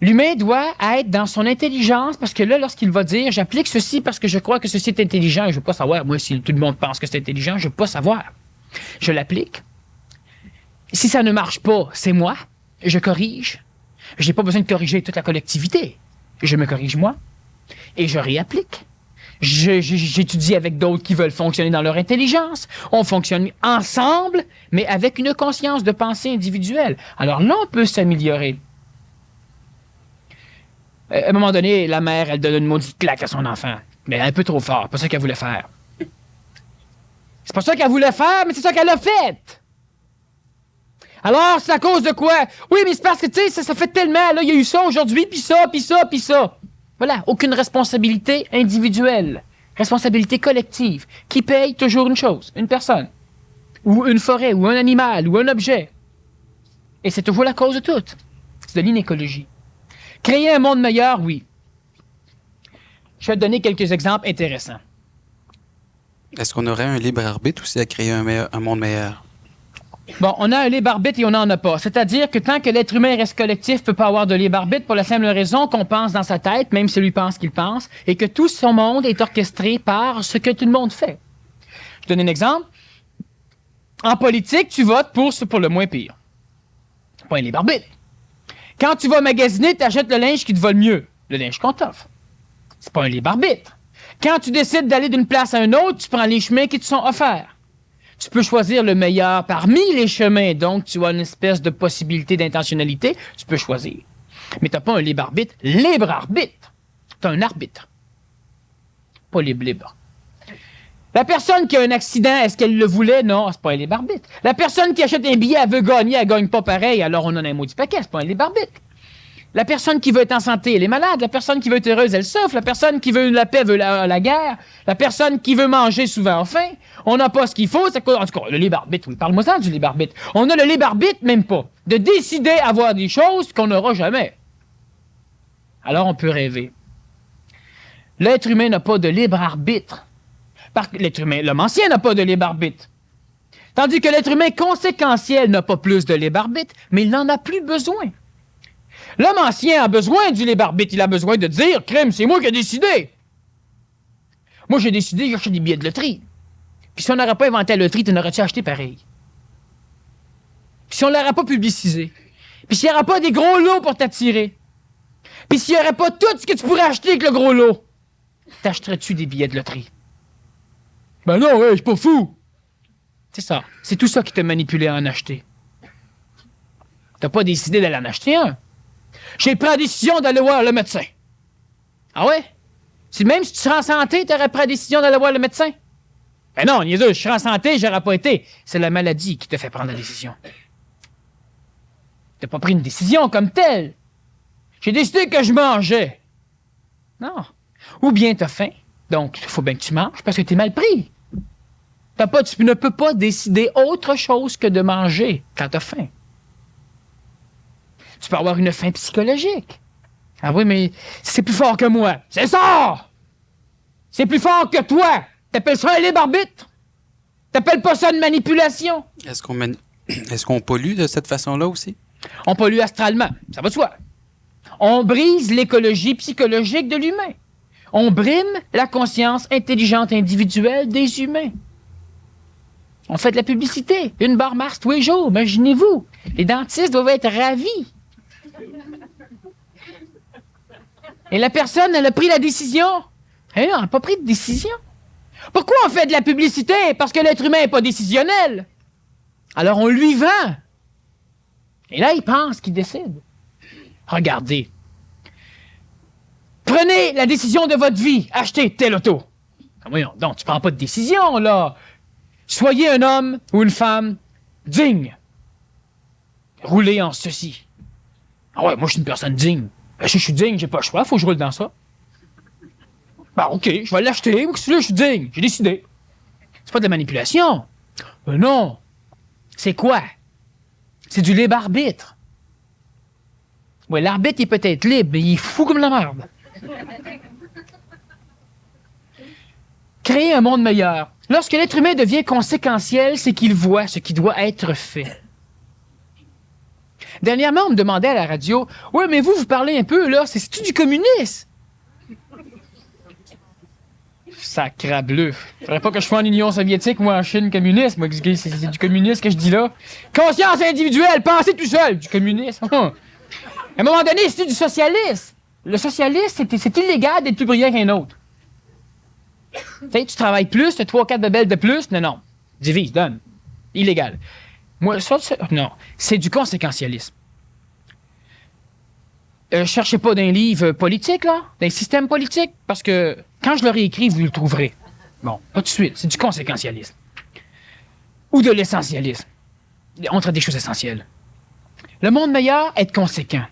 L'humain doit être dans son intelligence parce que là, lorsqu'il va dire « J'applique ceci parce que je crois que ceci est intelligent et je ne veux pas savoir. Moi, si tout le monde pense que c'est intelligent, je ne veux pas savoir. Je l'applique. Si ça ne marche pas, c'est moi. Je corrige. Je n'ai pas besoin de corriger toute la collectivité. Je me corrige moi et je réapplique. J'étudie avec d'autres qui veulent fonctionner dans leur intelligence. On fonctionne ensemble, mais avec une conscience de pensée individuelle. Alors là, on peut s'améliorer. À un moment donné, la mère, elle donne une maudite claque à son enfant. Mais un peu trop fort. C'est pas ça qu'elle voulait faire. C'est pas ça qu'elle voulait faire, mais c'est ça qu'elle a fait. Alors, c'est à cause de quoi? Oui, mais c'est parce que, tu sais, ça fait tellement. Là, il y a eu ça aujourd'hui, puis ça, puis ça, puis ça. Voilà, aucune responsabilité individuelle. Responsabilité collective, qui paye toujours une chose, une personne, ou une forêt, ou un animal, ou un objet. Et c'est toujours la cause de tout. C'est de l'inécologie. Créer un monde meilleur, oui. Je vais te donner quelques exemples intéressants. Est-ce qu'on aurait un libre arbitre aussi à créer un monde meilleur? Bon, on a un libre arbitre et on n'en a pas. C'est-à-dire que tant que l'être humain reste collectif, ne peut pas avoir de libre arbitre pour la simple raison qu'on pense dans sa tête, même si lui pense qu'il pense, et que tout son monde est orchestré par ce que tout le monde fait. Je donne un exemple. En politique, tu votes pour le moins pire. C'est pas un libre arbitre. Quand tu vas magasiner, tu achètes le linge qui te va le mieux. Le linge qu'on t'offre. C'est pas un libre arbitre. Quand tu décides d'aller d'une place à une autre, tu prends les chemins qui te sont offerts. Tu peux choisir le meilleur parmi les chemins, donc tu as une espèce de possibilité d'intentionnalité, tu peux choisir. Mais tu n'as pas un libre arbitre. Libre arbitre. Tu as un arbitre. Pas libre. La personne qui a un accident, est-ce qu'elle le voulait? Non, c'est pas un libre arbitre. La personne qui achète un billet, elle veut gagner, elle gagne pas pareil, alors on en a un maudit paquet, c'est pas un libre arbitre. La personne qui veut être en santé, elle est malade. La personne qui veut être heureuse, elle souffre. La personne qui veut la paix veut la guerre. La personne qui veut manger souvent a faim. On n'a pas ce qu'il faut. En tout cas, le libre arbitre, oui, parle-moi-en du libre arbitre. On a le libre arbitre, même pas, de décider avoir des choses qu'on n'aura jamais. Alors on peut rêver. L'être humain n'a pas de libre arbitre. L'être humain, l'homme ancien n'a pas de libre arbitre. Tandis que l'être humain conséquentiel n'a pas plus de libre arbitre, mais il n'en a plus besoin. L'homme ancien a besoin du libre arbitre. Il a besoin de dire, crime, c'est moi qui ai décidé. Moi, j'ai décidé d'acheter des billets de loterie. Puis si on n'aurait pas inventé la loterie, tu n'aurais-tu acheté pareil? Puis si on ne l'aurait pas publicisé. Puis s'il n'y aurait pas des gros lots pour t'attirer. Puis s'il n'y aurait pas tout ce que tu pourrais acheter avec le gros lot. T'achèterais-tu des billets de loterie? Ben non, ouais, je suis pas fou. C'est ça. C'est tout ça qui t'a manipulé à en acheter. T'as pas décidé d'aller en acheter un. J'ai pris la décision d'aller voir le médecin. Ah ouais? Même si tu serais en santé, t'aurais pris la décision d'aller voir le médecin? Ben non, niaiseux, je serais en santé, j'aurais pas été. C'est la maladie qui te fait prendre la décision. T'as pas pris une décision comme telle. J'ai décidé que je mangeais. Non. Ou bien t'as faim, donc il faut bien que tu manges parce que t'es mal pris. Tu ne peux pas décider autre chose que de manger quand t'as faim. Tu peux avoir une faim psychologique. Ah oui, mais c'est plus fort que moi. C'est ça! C'est plus fort que toi. T'appelles ça un libre arbitre? T'appelles pas ça une manipulation? Est-ce qu'on pollue de cette façon-là aussi? On pollue astralement, ça va de soi. On brise l'écologie psychologique de l'humain. On brime la conscience intelligente individuelle des humains. On fait de la publicité, une barre Mars tous les jours, imaginez-vous. Les dentistes doivent être ravis. Et la personne, elle a pris la décision. Elle n'a pas pris de décision. Pourquoi on fait de la publicité? Parce que l'être humain n'est pas décisionnel. Alors on lui vend. Et là, il pense qu'il décide. Regardez. Prenez la décision de votre vie. Achetez telle auto. Voyons, donc, tu prends pas de décision, là. Soyez un homme ou une femme digne. Roulez en ceci. Ah ouais, moi, je suis une personne digne. Ben, si je suis digne, j'ai pas le choix, faut que je roule dans ça. Ben, OK, je vais l'acheter. Ou que là, je suis digne. J'ai décidé. C'est pas de la manipulation. Ben non. C'est quoi? C'est du libre arbitre. Ouais, l'arbitre, il est peut-être libre, mais il est fou comme la merde. Créer un monde meilleur. Lorsque l'être humain devient conséquentiel, c'est qu'il voit ce qui doit être fait. Dernièrement, on me demandait à la radio, « Ouais, mais vous parlez un peu, là, c'est-tu du communisme? » Sacrableu. Faudrait pas que je sois en Union soviétique ou en Chine communiste. Moi, c'est du communisme que je dis là. Conscience individuelle, pensez tout seul. Du communisme. À un moment donné, c'est du socialisme. Le socialisme, c'est illégal d'être plus brillant qu'un autre. Tu travailles plus, tu as 3-4 bébelles de plus. Non. Divise, donne. Illégal. Moi, non. C'est du conséquentialisme. Cherchez pas d'un livre politique, là, d'un système politique, parce que quand je l'aurai écrit, vous le trouverez. Bon, pas tout de suite. C'est du conséquentialisme. Ou de l'essentialisme. On traite des choses essentielles. Le monde meilleur, être conséquent.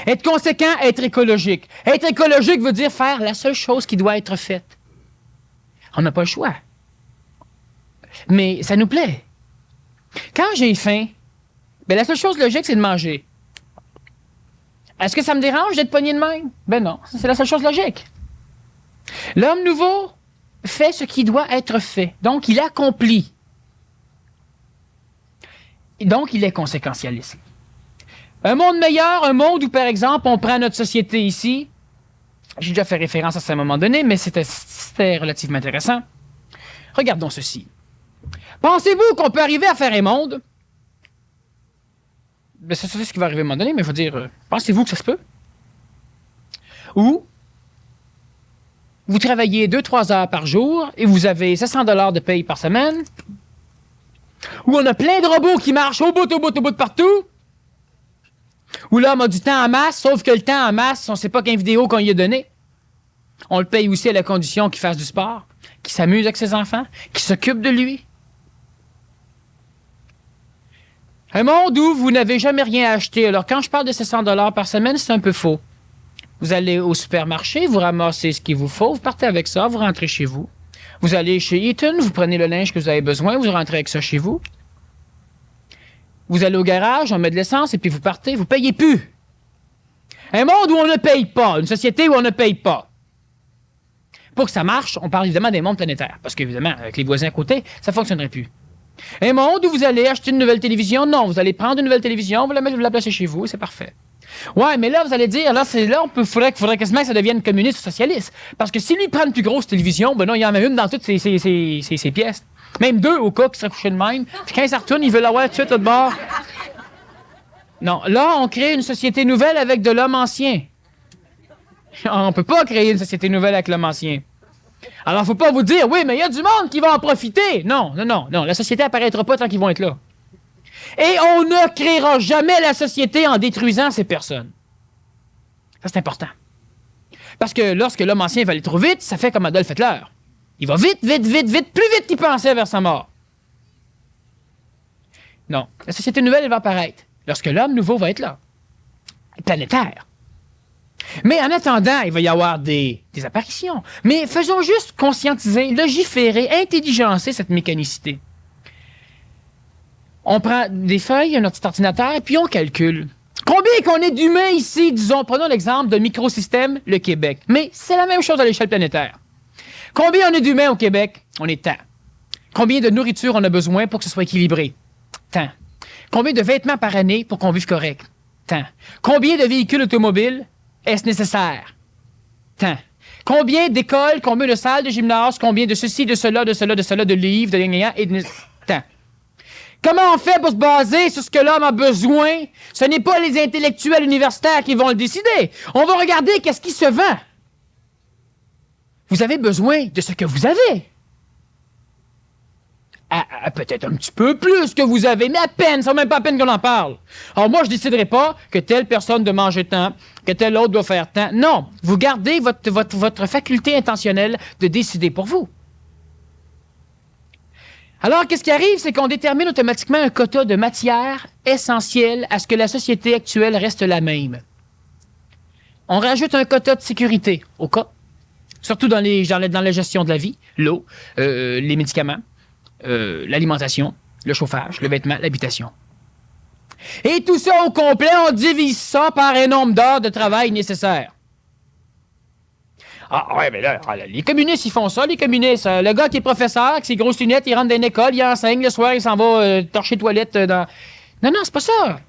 Être conséquent, être écologique. Être écologique veut dire faire la seule chose qui doit être faite. On n'a pas le choix. Mais ça nous plaît. Quand j'ai faim, la seule chose logique, c'est de manger. Est-ce que ça me dérange d'être pogné de même? Ben non, c'est la seule chose logique. L'homme nouveau fait ce qui doit être fait. Donc, il accomplit. Donc, il est conséquentialiste. Un monde meilleur, un monde où, par exemple, on prend notre société ici. J'ai déjà fait référence à ça à un moment donné, mais c'était relativement intéressant. Regardons ceci. Pensez-vous qu'on peut arriver à faire un monde? Ben, c'est ce qui va arriver à un moment donné, mais je veux dire, pensez-vous que ça se peut? Ou vous travaillez 2-3 heures par jour et vous avez 700 $ de paye par semaine. Ou on a plein de robots qui marchent au bout de partout. Ou l'homme a du temps en masse, sauf que le temps en masse, on ne sait pas quelle vidéo qu'on lui a donné. On le paye aussi à la condition qu'il fasse du sport, qu'il s'amuse avec ses enfants, qu'il s'occupe de lui. Un monde où vous n'avez jamais rien acheté. Alors, quand je parle de 700 $ par semaine, c'est un peu faux. Vous allez au supermarché, vous ramassez ce qu'il vous faut, vous partez avec ça, vous rentrez chez vous. Vous allez chez Eaton, vous prenez le linge que vous avez besoin, vous rentrez avec ça chez vous. Vous allez au garage, on met de l'essence et puis vous partez, vous payez plus. Un monde où on ne paye pas, une société où on ne paye pas. Pour que ça marche, on parle évidemment des mondes planétaires. Parce qu'évidemment, avec les voisins à côté, ça ne fonctionnerait plus. Un monde où vous allez acheter une nouvelle télévision, non, vous allez prendre une nouvelle télévision, vous la placez chez vous, c'est parfait. Ouais, mais là, vous allez dire, faudrait quasiment que ça devienne communiste ou socialiste. Parce que si lui prend une plus grosse télévision, ben non, il y en a une dans toutes ses pièces. Même deux au cas qui seraient couchés de même. Puis quand ça retourne, il veut l'avoir tout de suite de bord. Non, là, on crée une société nouvelle avec de l'homme ancien. On peut pas créer une société nouvelle avec l'homme ancien. Alors, faut pas vous dire, oui, mais il y a du monde qui va en profiter. Non, la société apparaîtra pas tant qu'ils vont être là. Et on ne créera jamais la société en détruisant ces personnes. Ça, c'est important. Parce que lorsque l'homme ancien va aller trop vite, ça fait comme Adolf Hitler. Il va vite, plus vite qu'il pensait vers sa mort. Non, la société nouvelle, elle va apparaître lorsque l'homme nouveau va être là. Planétaire. Mais en attendant, il va y avoir des apparitions. Mais faisons juste conscientiser, légiférer, intelligencer cette mécanicité. On prend des feuilles, un petit ordinateur, et puis on calcule. Combien qu'on est d'humains ici, disons, prenons l'exemple de microsystème, le Québec. Mais c'est la même chose à l'échelle planétaire. Combien on est d'humains au Québec? On est tant. Combien de nourriture on a besoin pour que ce soit équilibré? Tant. Combien de vêtements par année pour qu'on vive correct? Tant. Combien de véhicules automobiles est-ce nécessaire? Tant. Combien d'écoles, combien de salles de gymnase, combien de ceci, de cela, de livres, et de... Tant. Comment on fait pour se baser sur ce que l'homme a besoin? Ce n'est pas les intellectuels universitaires qui vont le décider. On va regarder qu'est-ce qui se vend. Vous avez besoin de ce que vous avez. Peut-être un petit peu plus que vous avez, mais à peine, ça vaut même pas à peine qu'on en parle. Alors moi, je ne déciderai pas que telle personne doit manger tant, que telle autre doit faire tant. Non, vous gardez votre faculté intentionnelle de décider pour vous. Alors, qu'est-ce qui arrive, c'est qu'on détermine automatiquement un quota de matière essentielle à ce que la société actuelle reste la même. On rajoute un quota de sécurité au cas, surtout dans la gestion de la vie, l'eau, les médicaments, l'alimentation, le chauffage, le vêtement, l'habitation. Et tout ça au complet, on divise ça par un nombre d'heures de travail nécessaires. Ah ouais, mais là, les communistes, ils font ça, les communistes. Le gars qui est professeur, avec ses grosses lunettes, il rentre dans une école, il enseigne, le soir, il s'en va torcher les toilettes dans... Non, c'est pas ça.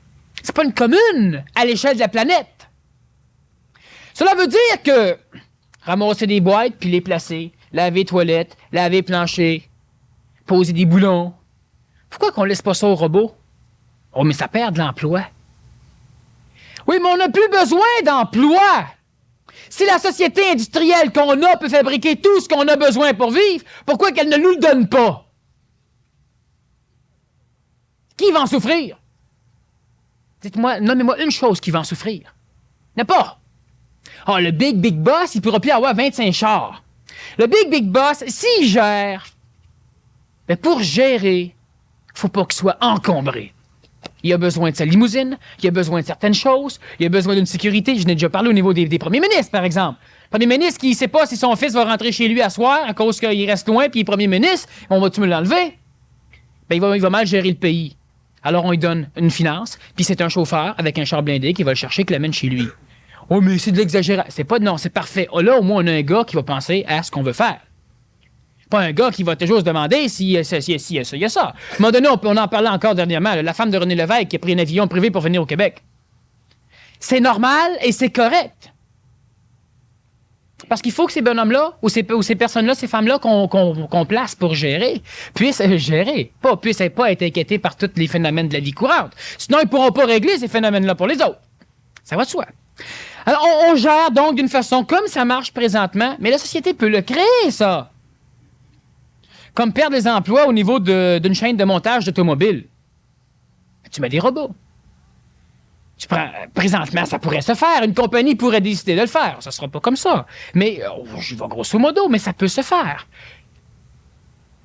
C'est pas une commune à l'échelle de la planète. Cela veut dire que ramasser des boîtes, puis les placer, laver les toilettes, laver les planchers, poser des boulons. Pourquoi qu'on laisse pas ça aux robots? Oh, mais ça perd de l'emploi. Oui, mais on n'a plus besoin d'emploi. Si la société industrielle qu'on a peut fabriquer tout ce qu'on a besoin pour vivre, pourquoi qu'elle ne nous le donne pas? Qui va en souffrir? Dites-moi, nommez-moi une chose qui va en souffrir. Il n'y en a pas. Ah, le Big Boss, il ne pourra plus avoir 25 chars. Le Big Boss, s'il gère, mais pour gérer, il ne faut pas qu'il soit encombré. Il a besoin de sa limousine, il a besoin de certaines choses, il a besoin d'une sécurité. Je n'ai déjà parlé au niveau des premiers ministres, par exemple. Le premier ministre qui ne sait pas si son fils va rentrer chez lui à soir à cause qu'il reste loin puis il est premier ministre, on va-tu me l'enlever? Ben, il va mal gérer le pays. Alors, on lui donne une finance, puis c'est un chauffeur avec un char blindé qui va le chercher, qui l'amène chez lui. Oh, mais c'est de l'exagération. C'est pas, non, c'est parfait. Oh, là, au moins, on a un gars qui va penser à ce qu'on veut faire. Pas un gars qui va toujours se demander s'il y a ça, il y a ça. À un moment donné, on en parlait encore dernièrement, la femme de René Lévesque qui a pris un avion privé pour venir au Québec. C'est normal et c'est correct. Parce qu'il faut que ces bonhommes-là, ou ces personnes-là, ces femmes-là qu'on place pour gérer, puissent gérer. Puissent pas être inquiétés par tous les phénomènes de la vie courante. Sinon, ils ne pourront pas régler ces phénomènes-là pour les autres. Ça va de soi. Alors, on gère donc d'une façon comme ça marche présentement, mais la société peut le créer, ça. Comme perdre les emplois au niveau d'une chaîne de montage d'automobiles. Tu mets des robots. Présentement, ça pourrait se faire. Une compagnie pourrait décider de le faire. Ça ne sera pas comme ça. Mais, je vais grosso modo, mais ça peut se faire.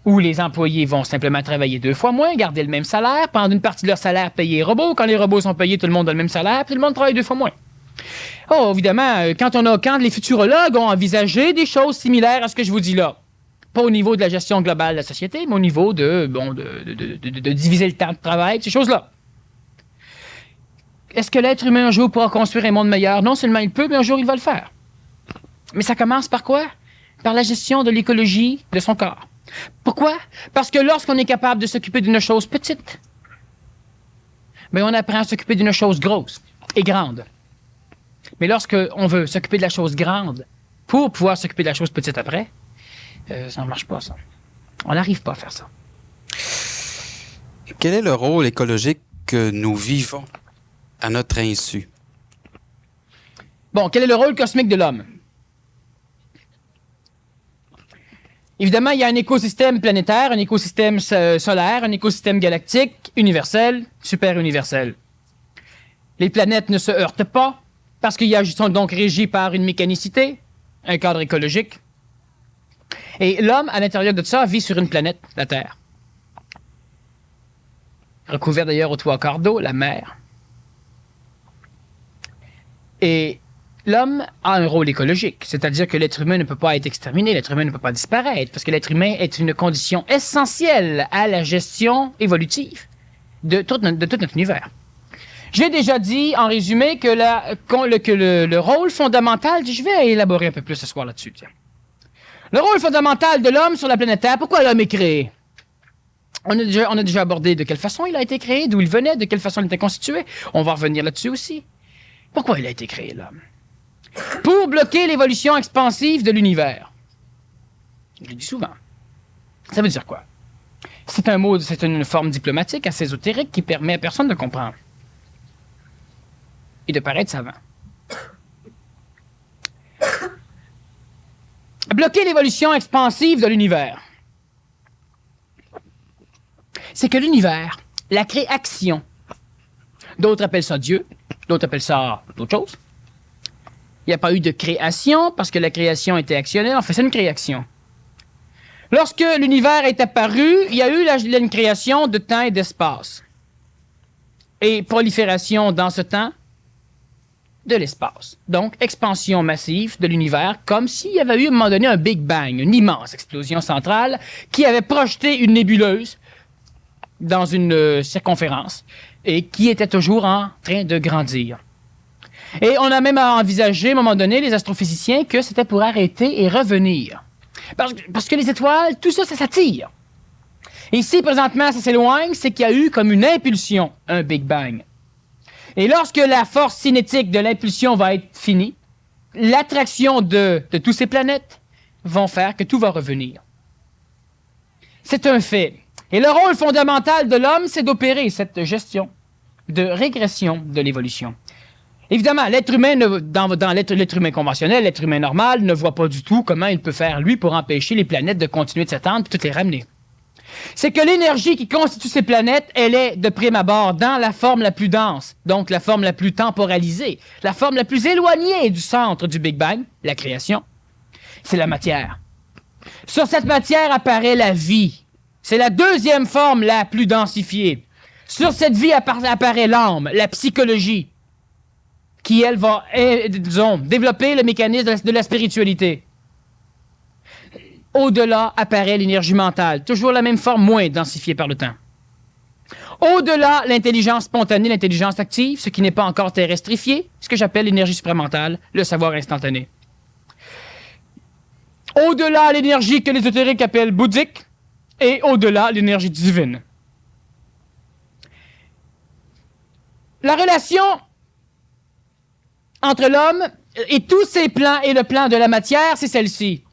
Ou les employés vont simplement travailler 2 fois moins, garder le même salaire, prendre une partie de leur salaire payé les robots. Quand les robots sont payés, tout le monde a le même salaire, puis tout le monde travaille 2 fois moins. Oh, évidemment, quand les futurologues ont envisagé des choses similaires à ce que je vous dis là. Pas au niveau de la gestion globale de la société, mais au niveau de diviser le temps de travail, ces choses-là. est-ce que l'être humain un jour pourra construire un monde meilleur? Non seulement il peut, mais un jour il va le faire. Mais ça commence par quoi? Par la gestion de l'écologie de son corps. Pourquoi? Parce que lorsqu'on est capable de s'occuper d'une chose petite, ben on apprend à s'occuper d'une chose grosse et grande. Mais lorsqu'on veut s'occuper de la chose grande pour pouvoir s'occuper de la chose petite après, ça ne marche pas, ça. On n'arrive pas à faire ça. Quel est le rôle écologique que nous vivons à notre insu? Bon, quel est le rôle cosmique de l'homme? Évidemment, il y a un écosystème planétaire, un écosystème solaire, un écosystème galactique, universel, super universel. Les planètes ne se heurtent pas parce qu'ils sont donc régis par une mécanicité, un cadre écologique. Et l'homme, à l'intérieur de ça, vit sur une planète, la Terre. Recouvert d'ailleurs aux trois quarts d'eau, la mer. Et l'homme a un rôle écologique, c'est-à-dire que l'être humain ne peut pas être exterminé, l'être humain ne peut pas disparaître, parce que l'être humain est une condition essentielle à la gestion évolutive de tout notre univers. J'ai déjà dit, en résumé, que le rôle fondamental, je vais élaborer un peu plus ce soir là-dessus, tiens. Le rôle fondamental de l'homme sur la planète Terre, pourquoi l'homme est créé? On a déjà abordé de quelle façon il a été créé, d'où il venait, de quelle façon il était constitué. On va revenir là-dessus aussi. Pourquoi il a été créé, l'homme? Pour bloquer l'évolution expansive de l'univers. Je le dis souvent. Ça veut dire quoi? C'est un mot, c'est une forme diplomatique assez ésotérique qui permet à personne de comprendre. Et de paraître savant. Bloquer l'évolution expansive de l'univers. C'est que l'univers, la création, d'autres appellent ça Dieu, d'autres appellent ça d'autres choses. Il n'y a pas eu de création parce que la création était actionnelle. En fait, c'est une création. Lorsque l'univers est apparu, il y a eu une création de temps et d'espace. Et prolifération dans ce temps de l'espace. Donc, expansion massive de l'univers, comme s'il y avait eu à un moment donné un Big Bang, une immense explosion centrale qui avait projeté une nébuleuse dans une circonférence et qui était toujours en train de grandir. Et on a même envisagé, à un moment donné, les astrophysiciens, que c'était pour arrêter et revenir. Parce que les étoiles, tout ça, ça s'attire. Et si, présentement, ça s'éloigne, c'est qu'il y a eu comme une impulsion, un Big Bang. Et lorsque la force cinétique de l'impulsion va être finie, l'attraction de toutes ces planètes vont faire que tout va revenir. C'est un fait. Et le rôle fondamental de l'homme, c'est d'opérer cette gestion de régression de l'évolution. Évidemment, l'être humain, dans l'être humain conventionnel, l'être humain normal, ne voit pas du tout comment il peut faire, lui, pour empêcher les planètes de continuer de s'étendre et toutes les ramener. C'est que l'énergie qui constitue ces planètes, elle est, de prime abord, dans la forme la plus dense, donc la forme la plus temporalisée, la forme la plus éloignée du centre du Big Bang, la création, c'est la matière. Sur cette matière apparaît la vie. C'est la deuxième forme la plus densifiée. Sur cette vie apparaît l'âme, la psychologie, qui, elle, va, disons, développer le mécanisme de la spiritualité. Au-delà apparaît l'énergie mentale, toujours la même forme, moins densifiée par le temps. Au-delà, l'intelligence spontanée, l'intelligence active, ce qui n'est pas encore terrestrifié, ce que j'appelle l'énergie supramentale, le savoir instantané. Au-delà, l'énergie que l'ésotérique appelle bouddhique, et au-delà, l'énergie divine. La relation entre l'homme et tous ses plans et le plan de la matière, c'est celle-ci.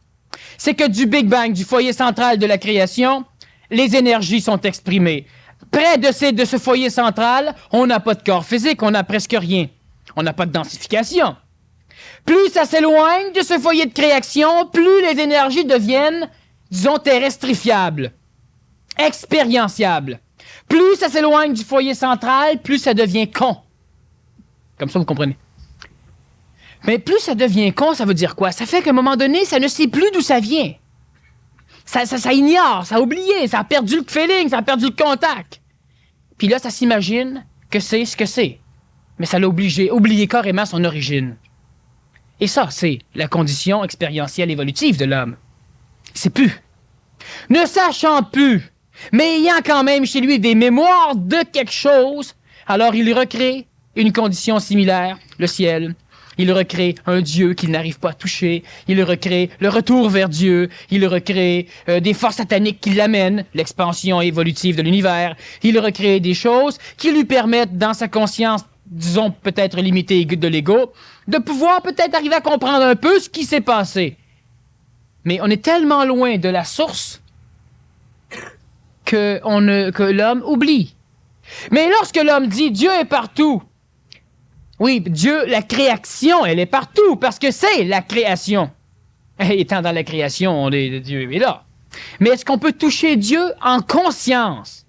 C'est que du Big Bang, du foyer central de la création, les énergies sont exprimées. Près de ce foyer central, on n'a pas de corps physique, on n'a presque rien. On n'a pas de densification. Plus ça s'éloigne de ce foyer de création, plus les énergies deviennent, disons, terrestrifiables, expérientiables. Plus ça s'éloigne du foyer central, plus ça devient con. Comme ça, vous comprenez. Mais plus ça devient con, ça veut dire quoi? Ça fait qu'à un moment donné, ça ne sait plus d'où ça vient. Ça ignore, ça a oublié, ça a perdu le feeling, ça a perdu le contact. Puis là, ça s'imagine que c'est ce que c'est. Mais ça l'a oublié carrément son origine. Et ça, c'est la condition expérientielle évolutive de l'homme. C'est plus. Ne sachant plus, mais ayant quand même chez lui des mémoires de quelque chose, alors il recrée une condition similaire, le ciel. Il recrée un Dieu qu'il n'arrive pas à toucher. Il recrée le retour vers Dieu. Il recrée des forces sataniques qui l'amènent, l'expansion évolutive de l'univers. Il recrée des choses qui lui permettent, dans sa conscience, disons peut-être limitée de l'ego, de pouvoir peut-être arriver à comprendre un peu ce qui s'est passé. Mais on est tellement loin de la source que l'homme oublie. Mais lorsque l'homme dit « Dieu est partout », oui, Dieu, la création, elle est partout, parce que c'est la création. Étant dans la création, Dieu est là. Mais est-ce qu'on peut toucher Dieu en conscience?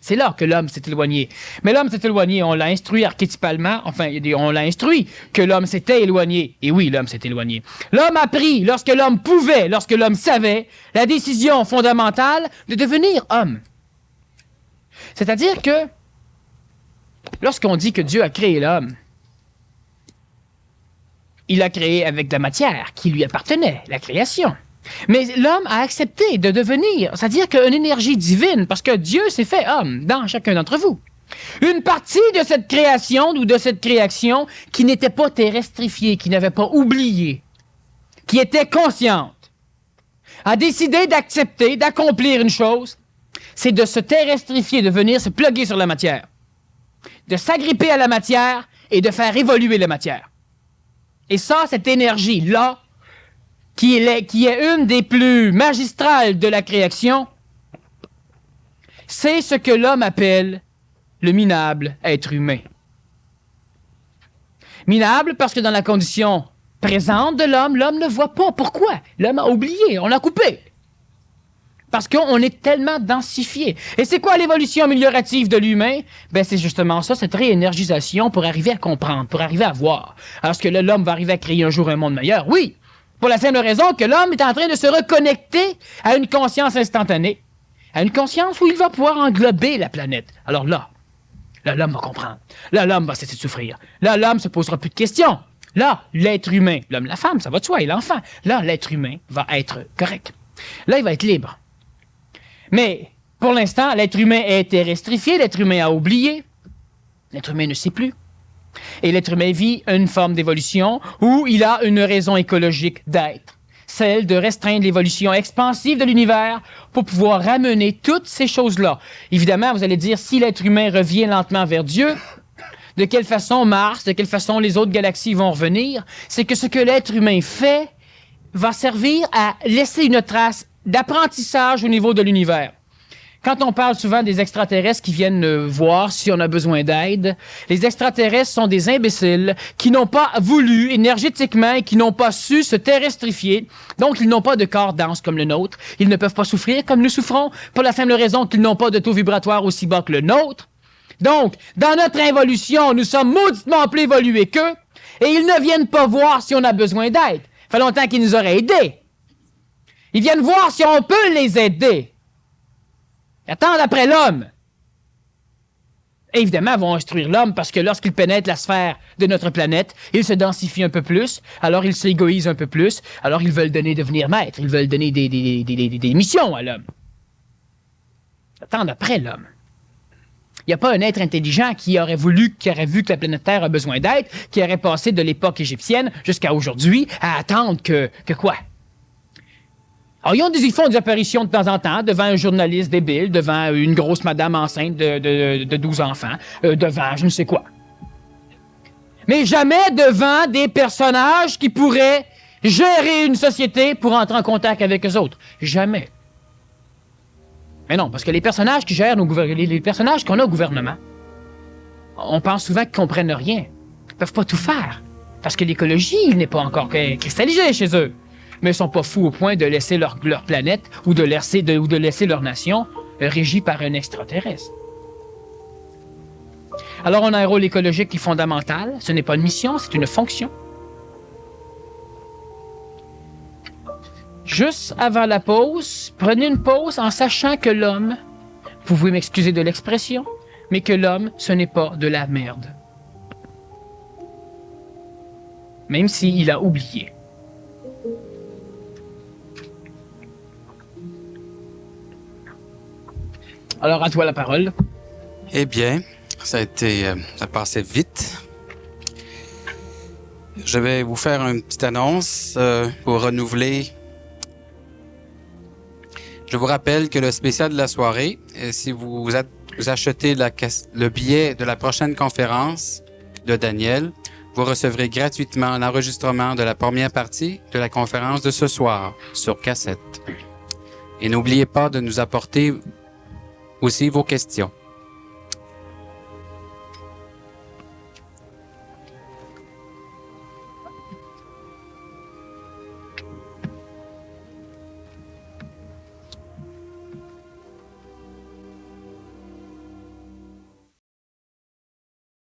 C'est là que l'homme s'est éloigné. Mais l'homme s'est éloigné, on l'a instruit archétypalement, enfin, on l'a instruit que l'homme s'était éloigné. Et oui, l'homme s'est éloigné. L'homme a pris, lorsque l'homme pouvait, lorsque l'homme savait, la décision fondamentale de devenir homme. C'est-à-dire que, lorsqu'on dit que Dieu a créé l'homme, il l'a créé avec de la matière qui lui appartenait, la création. Mais l'homme a accepté de devenir, c'est-à-dire qu'une énergie divine, parce que Dieu s'est fait homme dans chacun d'entre vous. Une partie de cette création ou de cette création qui n'était pas terrestrifiée, qui n'avait pas oublié, qui était consciente, a décidé d'accepter, d'accomplir une chose, c'est de se terrestrifier, de venir se plugger sur la matière, de s'agripper à la matière et de faire évoluer la matière. Et ça, cette énergie-là, qui est une des plus magistrales de la création, c'est ce que l'homme appelle le minable être humain. Minable parce que dans la condition présente de l'homme ne voit pas. Pourquoi? L'homme a oublié, on l'a coupé. Parce qu'on est tellement densifié. Et c'est quoi l'évolution améliorative de l'humain? Ben, c'est justement ça, cette réénergisation pour arriver à comprendre, pour arriver à voir. Alors, est-ce que l'homme va arriver à créer un jour un monde meilleur? Oui! Pour la simple raison que l'homme est en train de se reconnecter à une conscience instantanée, à une conscience où il va pouvoir englober la planète. Alors là, l'homme va comprendre. Là, l'homme va cesser de souffrir. Là, l'homme se posera plus de questions. Là, l'être humain, l'homme, la femme, ça va de soi, et l'enfant. Là, l'être humain va être correct. Là, il va être libre. Mais, pour l'instant, l'être humain a été restrifié, l'être humain a oublié, l'être humain ne sait plus. Et l'être humain vit une forme d'évolution où il a une raison écologique d'être, celle de restreindre l'évolution expansive de l'univers pour pouvoir ramener toutes ces choses-là. Évidemment, vous allez dire, si l'être humain revient lentement vers Dieu, de quelle façon Mars, de quelle façon les autres galaxies vont revenir, c'est que ce que l'être humain fait va servir à laisser une trace d'apprentissage au niveau de l'univers. Quand on parle souvent des extraterrestres qui viennent voir si on a besoin d'aide, les extraterrestres sont des imbéciles qui n'ont pas voulu énergétiquement et qui n'ont pas su se terrestrifier. Donc, ils n'ont pas de corps dense comme le nôtre. Ils ne peuvent pas souffrir comme nous souffrons pour la simple raison qu'ils n'ont pas de taux vibratoire aussi bas que le nôtre. Donc, dans notre évolution, nous sommes mauditement plus évolués qu'eux et ils ne viennent pas voir si on a besoin d'aide. Ça fait longtemps qu'ils nous auraient aidés. Ils viennent voir si on peut les aider. Ils attendent après l'homme. Et évidemment, ils vont instruire l'homme parce que lorsqu'il pénètre la sphère de notre planète, il se densifie un peu plus, alors il s'égoïse un peu plus, alors ils veulent devenir maître, ils veulent donner des missions à l'homme. Ils attendent après l'homme. Il n'y a pas un être intelligent qui aurait vu que la planète Terre a besoin d'aide, qui aurait passé de l'époque égyptienne jusqu'à aujourd'hui à attendre que quoi? Alors, ils font des apparitions de temps en temps devant un journaliste débile, devant une grosse madame enceinte de 12 enfants, devant je ne sais quoi. Mais jamais devant des personnages qui pourraient gérer une société pour entrer en contact avec eux autres. Jamais. Mais non, parce que les personnages qui gèrent les personnages qu'on a au gouvernement, on pense souvent qu'ils comprennent rien. Ils peuvent pas tout faire. Parce que l'écologie n'est pas encore cristallisée chez eux. Mais ils sont pas fous au point de laisser leur planète ou de laisser leur nation régie par un extraterrestre. Alors, on a un rôle écologique qui est fondamental. Ce n'est pas une mission, c'est une fonction. Juste avant la pause, prenez une pause en sachant que l'homme, vous pouvez m'excuser de l'expression, mais que l'homme, ce n'est pas de la merde. Même s'il a oublié. Alors, à toi la parole. Eh bien, Ça passait vite. Je vais vous faire une petite annonce pour renouveler. Je vous rappelle que le spécial de la soirée, si vous achetez le billet de la prochaine conférence de Daniel, vous recevrez gratuitement l'enregistrement de la première partie de la conférence de ce soir sur cassette. Et n'oubliez pas de nous apporter aussi vos questions.